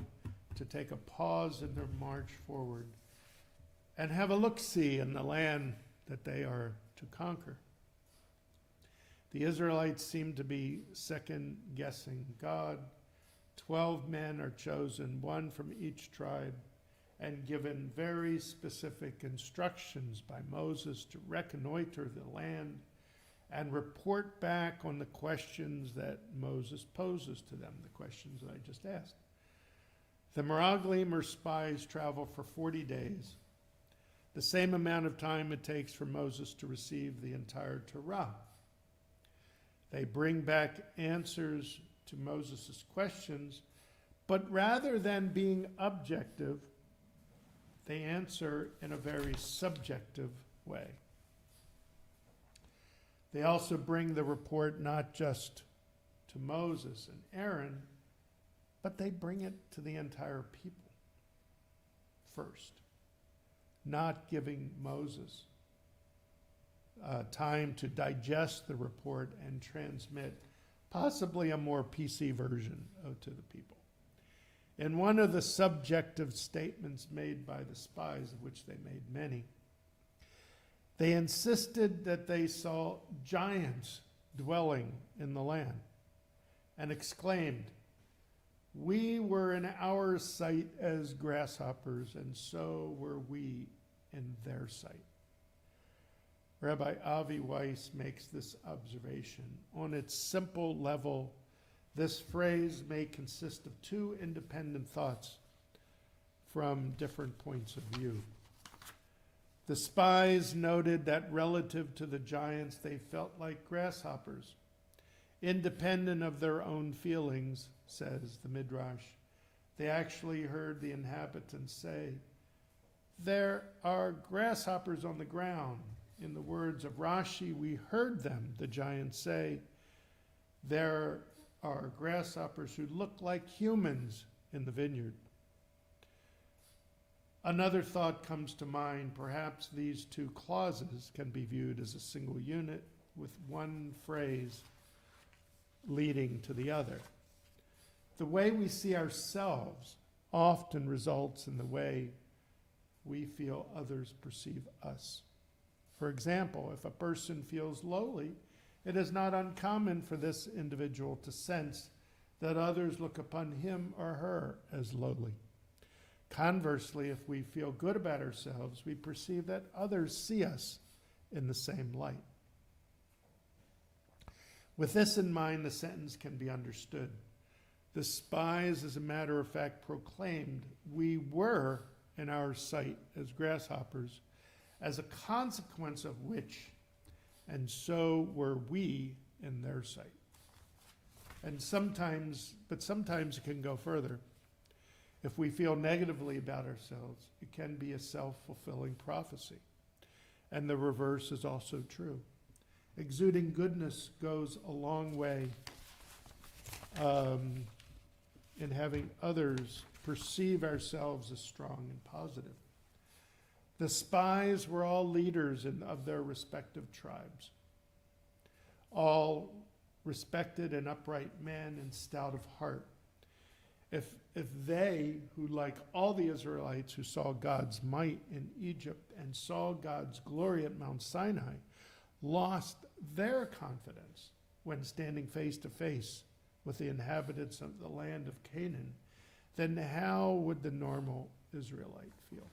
to take a pause in their march forward and have a look-see in the land that they are to conquer. The Israelites seem to be second-guessing God. 12 men are chosen, one from each tribe, and given very specific instructions by Moses to reconnoiter the land and report back on the questions that Moses poses to them, the questions that I just asked. The Meraglim, or spies, travel for 40 days, the same amount of time it takes for Moses to receive the entire Torah. They bring back answers to Moses' questions, but rather than being objective, they answer in a very subjective way. They also bring the report not just to Moses and Aaron, but they bring it to the entire people. first, not giving Moses time to digest the report and transmit possibly a more PC version to the people. In one of the subjective statements made by the spies, of which they made many, they insisted that they saw giants dwelling in the land and exclaimed, "We were in our sight as grasshoppers, and so were we in their sight." Rabbi Avi Weiss makes this observation. On its simple level, this phrase may consist of two independent thoughts from different points of view. The spies noted that relative to the giants, they felt like grasshoppers, independent of their own feelings, says the Midrash. They actually heard the inhabitants say, "There are grasshoppers on the ground." In the words of Rashi, we heard them, the giants say, "There are grasshoppers who look like humans in the vineyard." Another thought comes to mind. Perhaps these two clauses can be viewed as a single unit with one phrase leading to the other. The way we see ourselves often results in the way we feel others perceive us. For example, if a person feels lowly, it is not uncommon for this individual to sense that others look upon him or her as lowly. Conversely, if we feel good about ourselves, we perceive that others see us in the same light. With this in mind, the sentence can be understood. The spies, as a matter of fact, proclaimed, "We were in our sight as grasshoppers," as a consequence of which, "and so were we in their sight." And sometimes it can go further. If we feel negatively about ourselves, it can be a self-fulfilling prophecy. And the reverse is also true. Exuding goodness goes a long way in having others perceive ourselves as strong and positive. The spies were all leaders of their respective tribes, all respected and upright men and stout of heart. If they, who like all the Israelites who saw God's might in Egypt and saw God's glory at Mount Sinai, lost their confidence when standing face to face with the inhabitants of the land of Canaan, then how would the normal Israelite feel?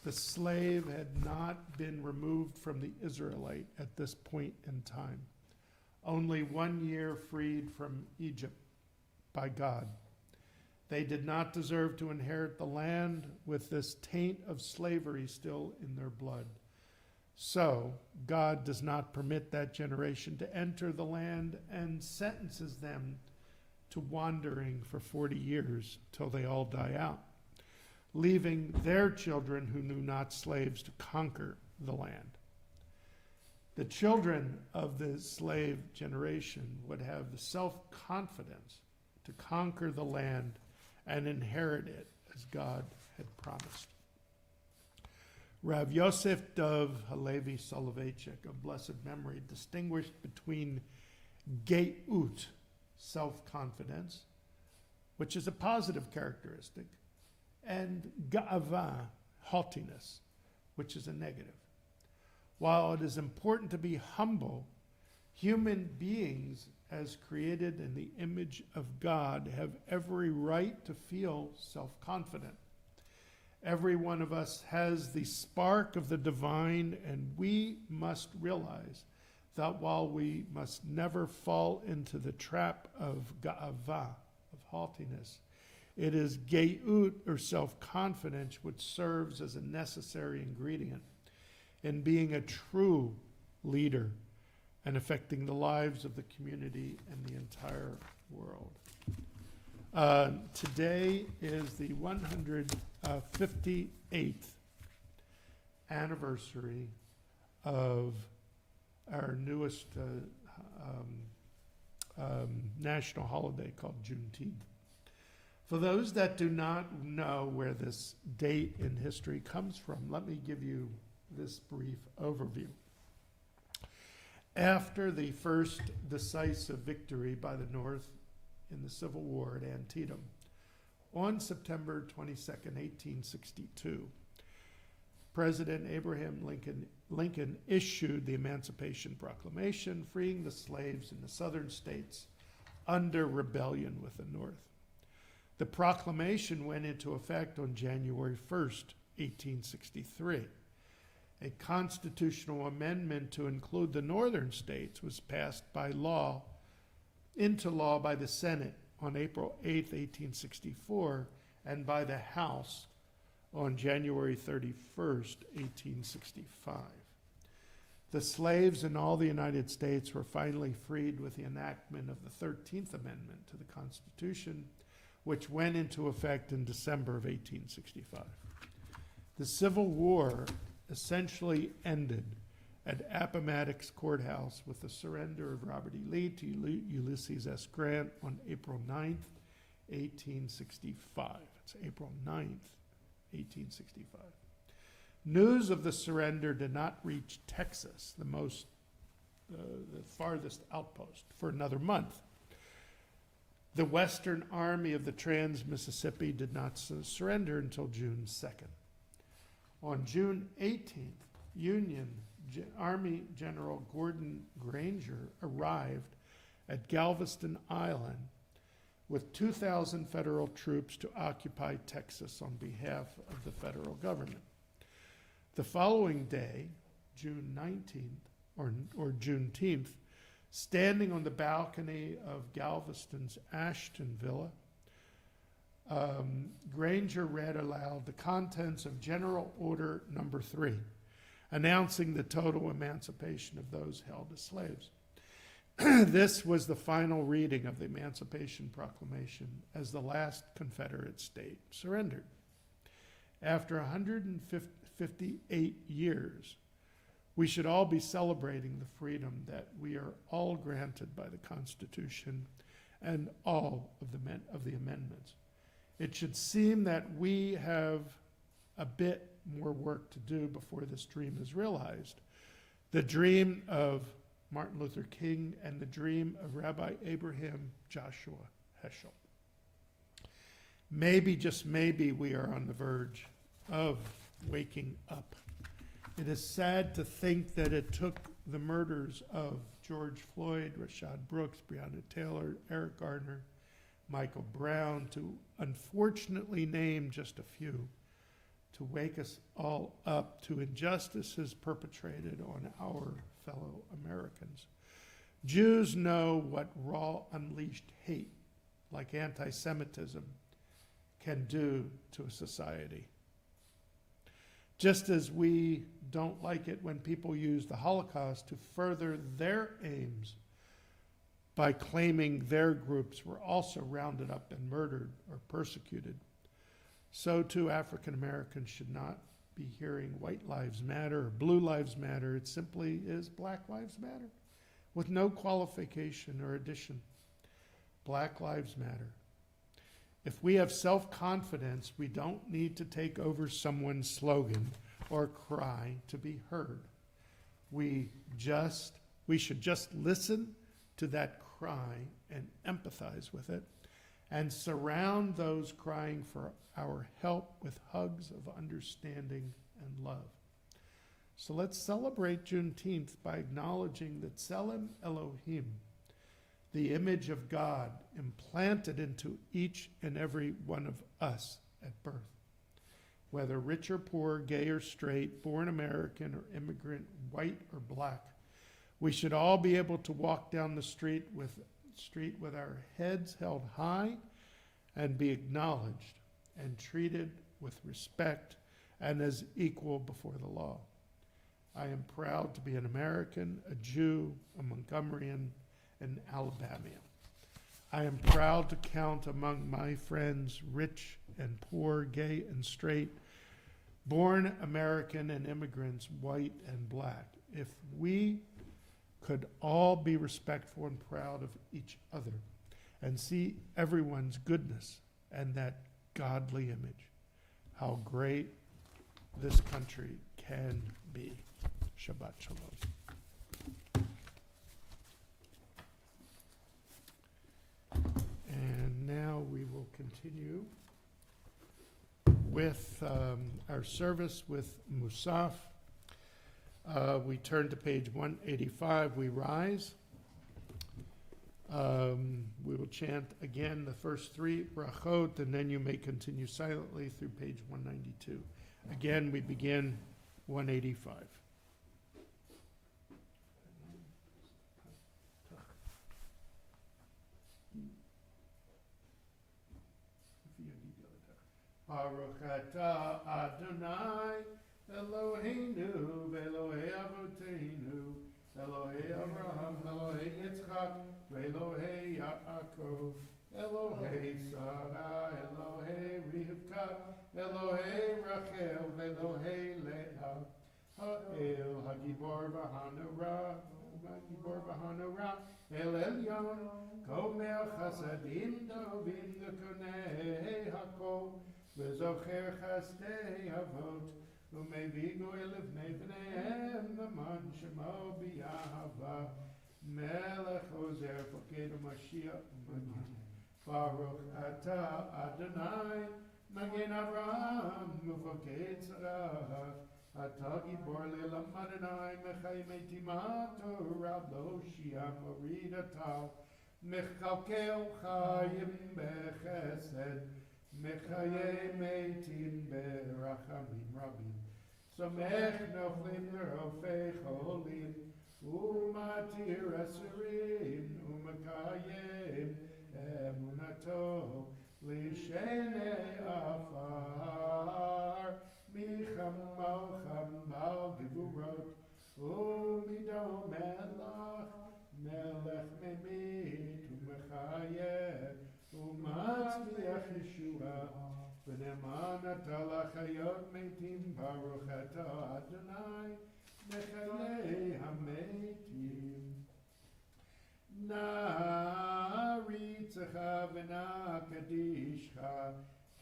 The slave had not been removed from the Israelite at this point in time. Only 1 year freed from Egypt by God. They did not deserve to inherit the land with this taint of slavery still in their blood. So God does not permit that generation to enter the land and sentences them to wandering for 40 years till they all die out, leaving their children who knew not slaves to conquer the land. The children of the slave generation would have the self-confidence to conquer the land and inherit it as God had promised. Rav Yosef Dov Halevi Soloveitchik of blessed memory distinguished between geut, self-confidence, which is a positive characteristic, and ga'ava, haughtiness, which is a negative. While it is important to be humble, human beings, as created in the image of God, have every right to feel self-confident. Every one of us has the spark of the divine, and we must realize that while we must never fall into the trap of ga'ava, of haughtiness, it is geut, or self-confidence, which serves as a necessary ingredient in being a true leader and affecting the lives of the community and the entire world. Today is the 158th anniversary of our newest national holiday called Juneteenth. For those that do not know where this date in history comes from, let me give you this brief overview. After the first decisive victory by the North in the Civil War at Antietam, on September 22nd, 1862, President Abraham Lincoln issued the Emancipation Proclamation, freeing the slaves in the southern states under rebellion with the North. The proclamation went into effect on January 1st, 1863. A constitutional amendment to include the northern states was passed into law by the Senate on April 8th, 1864, and by the House on January 31st, 1865. The slaves in all the United States were finally freed with the enactment of the 13th Amendment to the Constitution, which went into effect in December of 1865. The Civil War essentially ended at Appomattox Courthouse with the surrender of Robert E. Lee to Ulysses S. Grant on April 9th, 1865. It's April 9th, 1865. News of the surrender did not reach Texas, the farthest outpost, for another month. The Western Army of the Trans-Mississippi did not surrender until June 2nd. On June 18th, Union Army General Gordon Granger arrived at Galveston Island with 2,000 federal troops to occupy Texas on behalf of the federal government. The following day, June 19th, or Juneteenth, standing on the balcony of Galveston's Ashton Villa, Granger read aloud the contents of General Order Number 3, announcing the total emancipation of those held as slaves. This was the final reading of the Emancipation Proclamation as the last Confederate state surrendered. After 158 years, we should all be celebrating the freedom that we are all granted by the Constitution and all of the amendments. It should seem that we have a bit more work to do before this dream is realized. The dream of Martin Luther King and the dream of Rabbi Abraham Joshua Heschel. Maybe, just maybe, we are on the verge of waking up. It is sad to think that it took the murders of George Floyd, Rashad Brooks, Breonna Taylor, Eric Garner, Michael Brown, to unfortunately name just a few, to wake us all up to injustices perpetrated on our fellow Americans. Jews know what raw, unleashed hate, like anti-Semitism, can do to a society. Just as we don't like it when people use the Holocaust to further their aims by claiming their groups were also rounded up and murdered or persecuted, so too African Americans should not be hearing White Lives Matter or Blue Lives Matter. It simply is Black Lives Matter, with no qualification or addition. Black Lives Matter. If we have self-confidence, we don't need to take over someone's slogan or cry to be heard. We should just listen to that cry and empathize with it, and surround those crying for our help with hugs of understanding and love. So let's celebrate Juneteenth by acknowledging that Tselem Elohim, the image of God implanted into each and every one of us at birth, whether rich or poor, gay or straight, born American or immigrant, white or black, we should all be able to walk down the street with our heads held high and be acknowledged and treated with respect and as equal before the law. I am proud to be an American, a Jew, a Montgomeryan, an Alabamian. I am proud to count among my friends rich and poor, gay and straight, born American and immigrants, white and black. If we could all be respectful and proud of each other and see everyone's goodness and that godly image. How great this country can be. Shabbat Shalom. And now we will continue with our service with Musaf. We turn to page 185. We rise. We will chant again the first three brachot, and then you may continue silently through page 192. Again, we begin 185. Baruch atah Adonai Eloheinu ve'Elohei Avoteinu Elohei Avraham Elohei Yitzchak ve'Elohei Yaakov Elohei Sarah Elohei Rivka Elohei Rachel ve'Elohei Leah Ha'el Hagibor v'Hanura El Elyon Gomer Chasadim Tovim L'Konei Hakol V'zocher Chasdei Avot U'mevii Goel Livnei B'neihem V'man Shemo B'Yahava Melech Ozer Poked Mashiach Magin Baruch Atah Adonai Magin Avraham Ufoked Sarah Atah Gibor Le'lam Adonai Mechai Meitimato Rab Loshia Morid Atah Mechalkel Chayim Bechesed Mechaye Meitim Berachamim Rabim Somech Nochlim Nerofei Cholim Umatir Asurim Umakayim Emunato Lishenei Afar Michamo Chamal Givurot Umidom Melach Melech Memit Umachayeh Umatzliach Yeshua V'neman Atah Lachayot Meitim Baruch Atah Adonai Mechayei HaMeitim Na'aritzecha v'na'kadishcha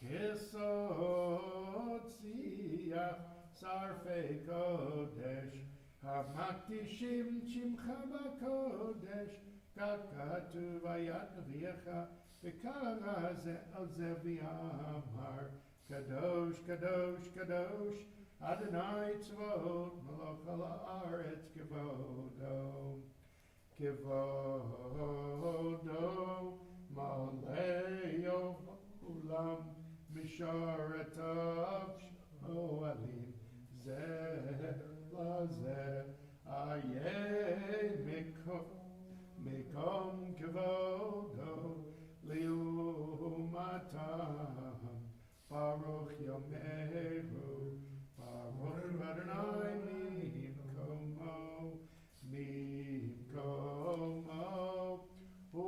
Kesod Tziyach Sarfei Kodesh Hamakdishim Shimcha B'Kodesh Kakatu Vayat Nevi'echa V'kara Al Zevi'amar Kadosh, Kadosh, Kadosh Adonai Tzvot Malach Ha'aretz Kevodo Kevodo Maleo Ulam Misharatav Oalim Zeh Lazeh Ayeh Mekom Kevodo Leumatam Baruch Yomeru Baruch Adonai Mimkomo Hu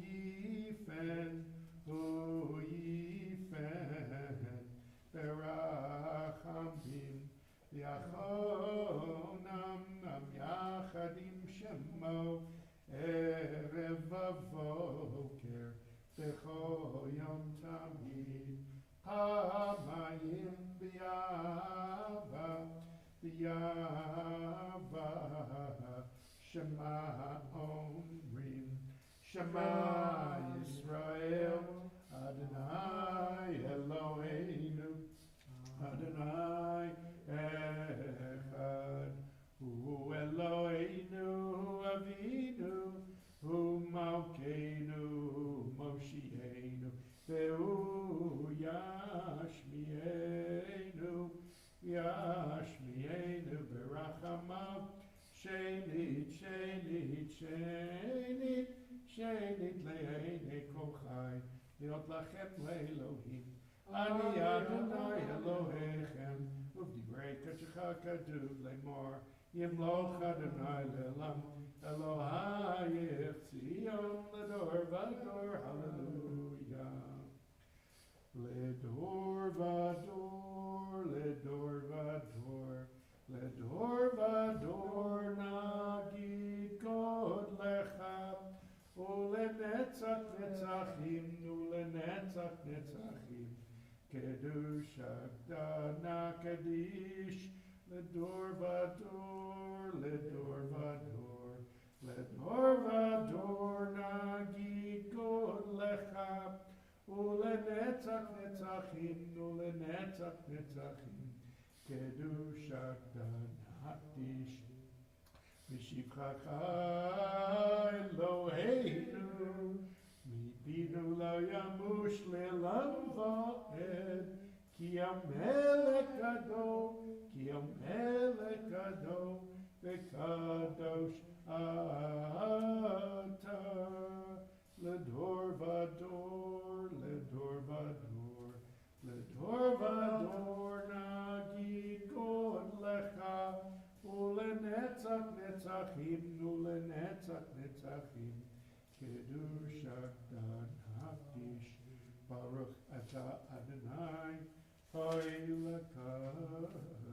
Yifen Berachamim Yachonam Am Yachadim Shemo Erev Avoker B'chol Yom Tamid Hamayim B'yava Shema Omrim Shema Yisrael Adonai Eloheinu Adonai Echad Hu Eloheinu Avinu Hu Malkeinu Moshienu Ve'u Yashmienu Berachamav Shenit Le'enei Kol Chai Liot Lachem Le'Elohim Ani Adonai Elohechem Uvdivrei Kadshecha Katuv Lemor Yimloch Adonai Le'elam Elohai Tzion Ledor Vador Hallelujah Ledor Vador Ledor Vador Ledor Vador Nagid God Lecha ולנצח נצחים, ולנצח נצחים, קדוש הקטנה קדיש, לדור ודור, לדור ודור, לדור ודור נגיד גודלך, ולנצח נצחים, ולנצח נצחים, קדוש הקטנה קדיש. ושבחך אלוהינו, מפינו לא ימוש לעולם ועד, כי המלך גדול, כי המלך גדול, וקדוש אתה, לדור ודור, לדור ודור, לדור ודור נגיד גודלך, ולנצח נצחים, ולנצח נצחים, קדוש הקטן הקדיש, ברוך אתה אדוני, פועל הקדוש.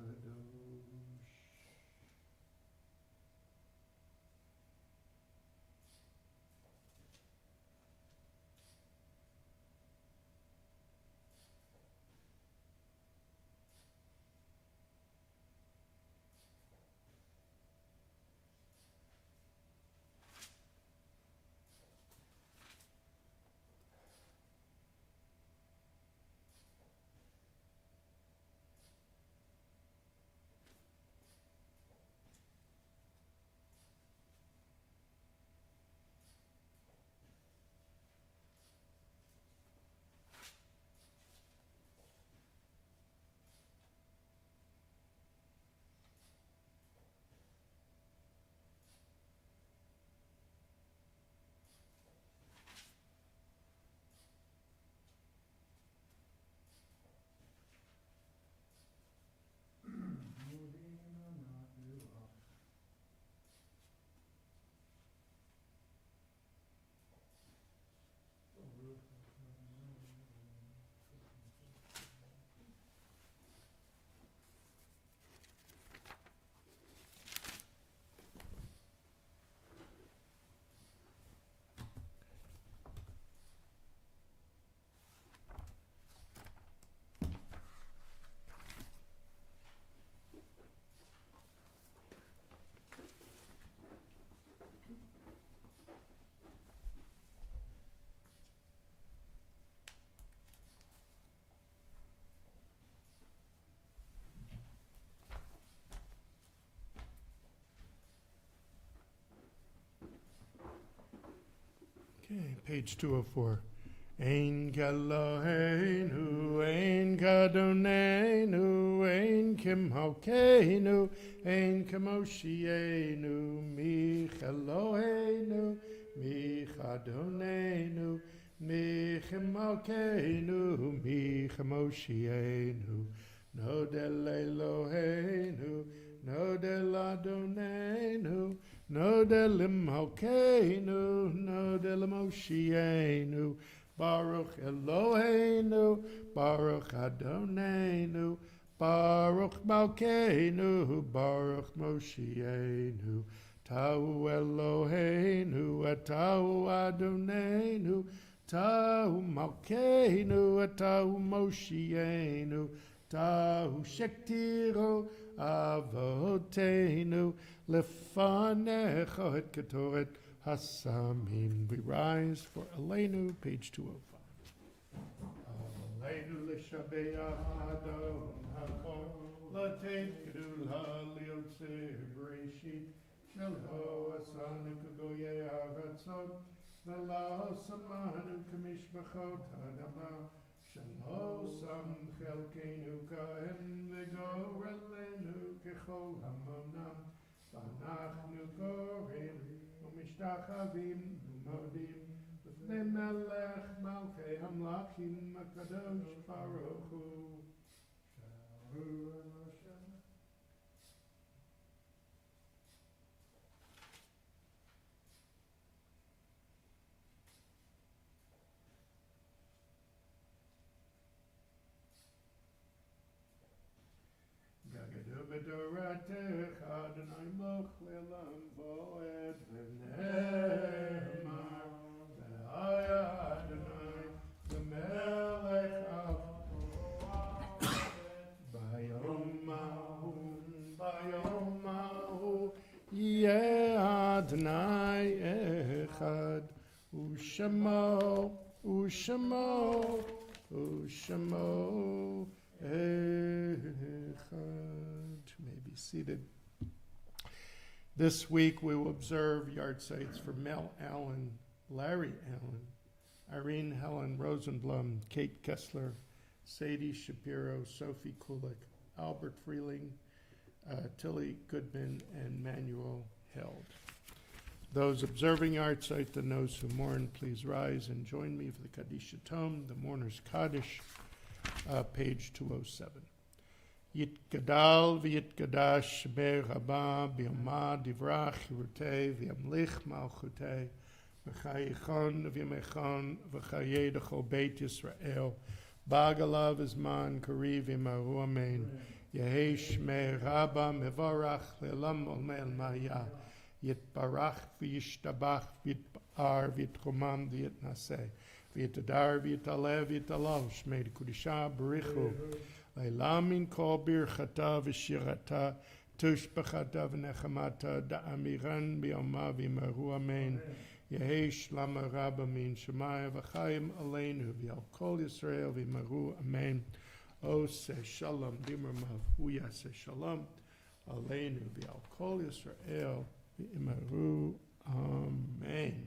Okay, page 204. Ein Keloheinu, Ein Kadonenu, Ein Kimhokeinu, Ein Kimoshienu, Mich Eloheinu, Mich Adonenu, Mich Kimhokeinu, Mich Moshienu, Nodel Eloheinu, Nodel Adonenu, Nodel Imhokeinu, Nodel Moshienu, Baruch Eloheinu, Baruch Adonenu, Baruch Malkeinu, Baruch Moshienu, Tahu Eloheinu, Tahu Adonenu, Tahu Malkeinu, Tahu Moshienu, Tahu Shektiro, Avotenu, Lefanecha et Ketoret Hasamim. We rise for Aleinu, page 205. Aleinu l'shabeach Adon hakol, l'tein gedula liotze b'reishit, shalho asanu k'goyei haratzot, v'la samanu k'mishpachot ha'adama, shalho sam chelkeinu ka'em v'gorelenu k'chol hamonam, v'anachnu korim u'mishtachavim u'modim לפני מלך מלכי המלכים הקדוש ברוך הוא. גדלו בדורתך אדוני מלך לעולם ועד ונאמר Ushamo, Ushamo, Ushamo, Echad. You may be seated. This week we will observe yard sites for Mel Allen, Larry Allen, Irene Helen Rosenblum, Kate Kessler, Sadie Shapiro, Sophie Kulik, Albert Freeling, Tilly Goodman, and Manuel Held. Those observing yard site and those who mourn, please rise and join me for the Kaddish Tome, the Mourner's Kaddish, page 207. Yitgadal v'yitgadash be'raba b'yoma divrach yirutei v'yamlich malchutei v'chayichon v'yamechon v'chayei d'chol beit Yisrael ba'galav izman kariv imaru amen Yehi shmei rabba mevarach le'lam olmei maya yitbarach v'yishtabach v'yitbar v'yitchumam v'yitnaseh v'yitadar v'yitalev v'yitalav shmei d'kudisha b'richu Leilamin kol birchata v'shirata tushbachata v'nechamata da'amiran b'yoma v'imaru amen Yehi shlama rabba min shemaya v'chayim aleinu v'yal kol Yisrael v'imaru amen Oseh shalom dimermav uyaseh shalom aleinu v'yal kol Yisrael v'imaru amen.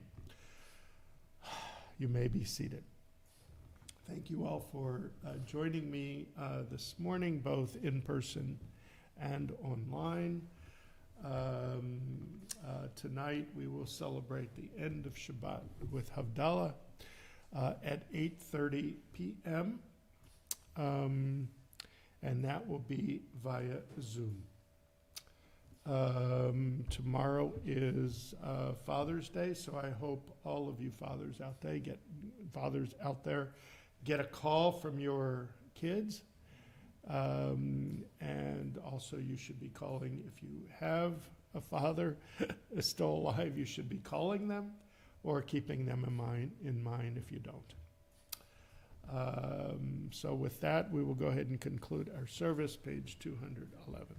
You may be seated. Thank you all for joining me this morning, both in person and online. Tonight we will celebrate the end of Shabbat with Havdalah at 8:30 p.m. And that will be via Zoom. Tomorrow is Father's Day, so I hope all of you fathers out there get a call from your kids, and also you should be calling, if you have a father still alive, you should be calling them or keeping them in mind if you don't. So with that, we will go ahead and conclude our service, page 211.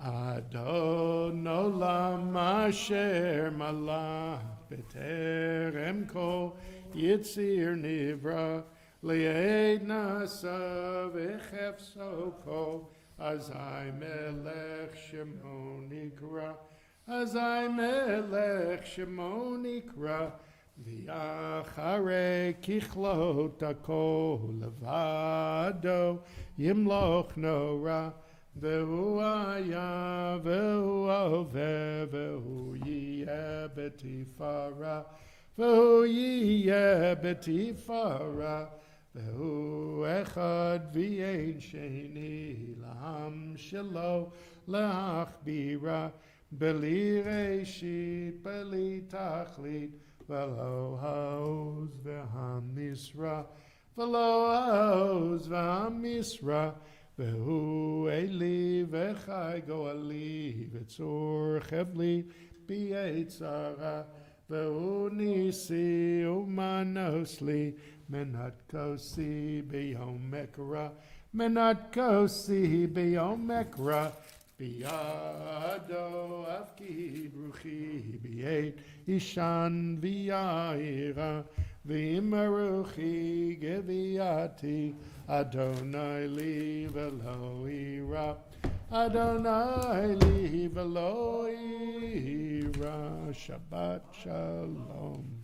Adon olam asher malach b'terem kol yitzir nivra li'ed nasa v'chefso kol azai melech shemo nikra v'acharei kichlot hakol levado yimloch nora Vehu aya, vehu ove, vehu yeh betifara, vehu yeh betifara, vehu echad v'yein sheni, l'ham shelo le'achbira, beli reshit, beli tachlit, v'lo haoz v'hamisra, v'lo haoz v'hamisra, Vehu eli v'chai go'ali v'tzor chevli b'yetzara Vehu nisi umanosli menat kosi b'yom mekra menat kosi b'yom mekra b'yado avki bruchi b'yet ishan v'yaira v'imaruchi geviati Adonai li v'lo ira, Adonai li v'lo ira, Shabbat shalom.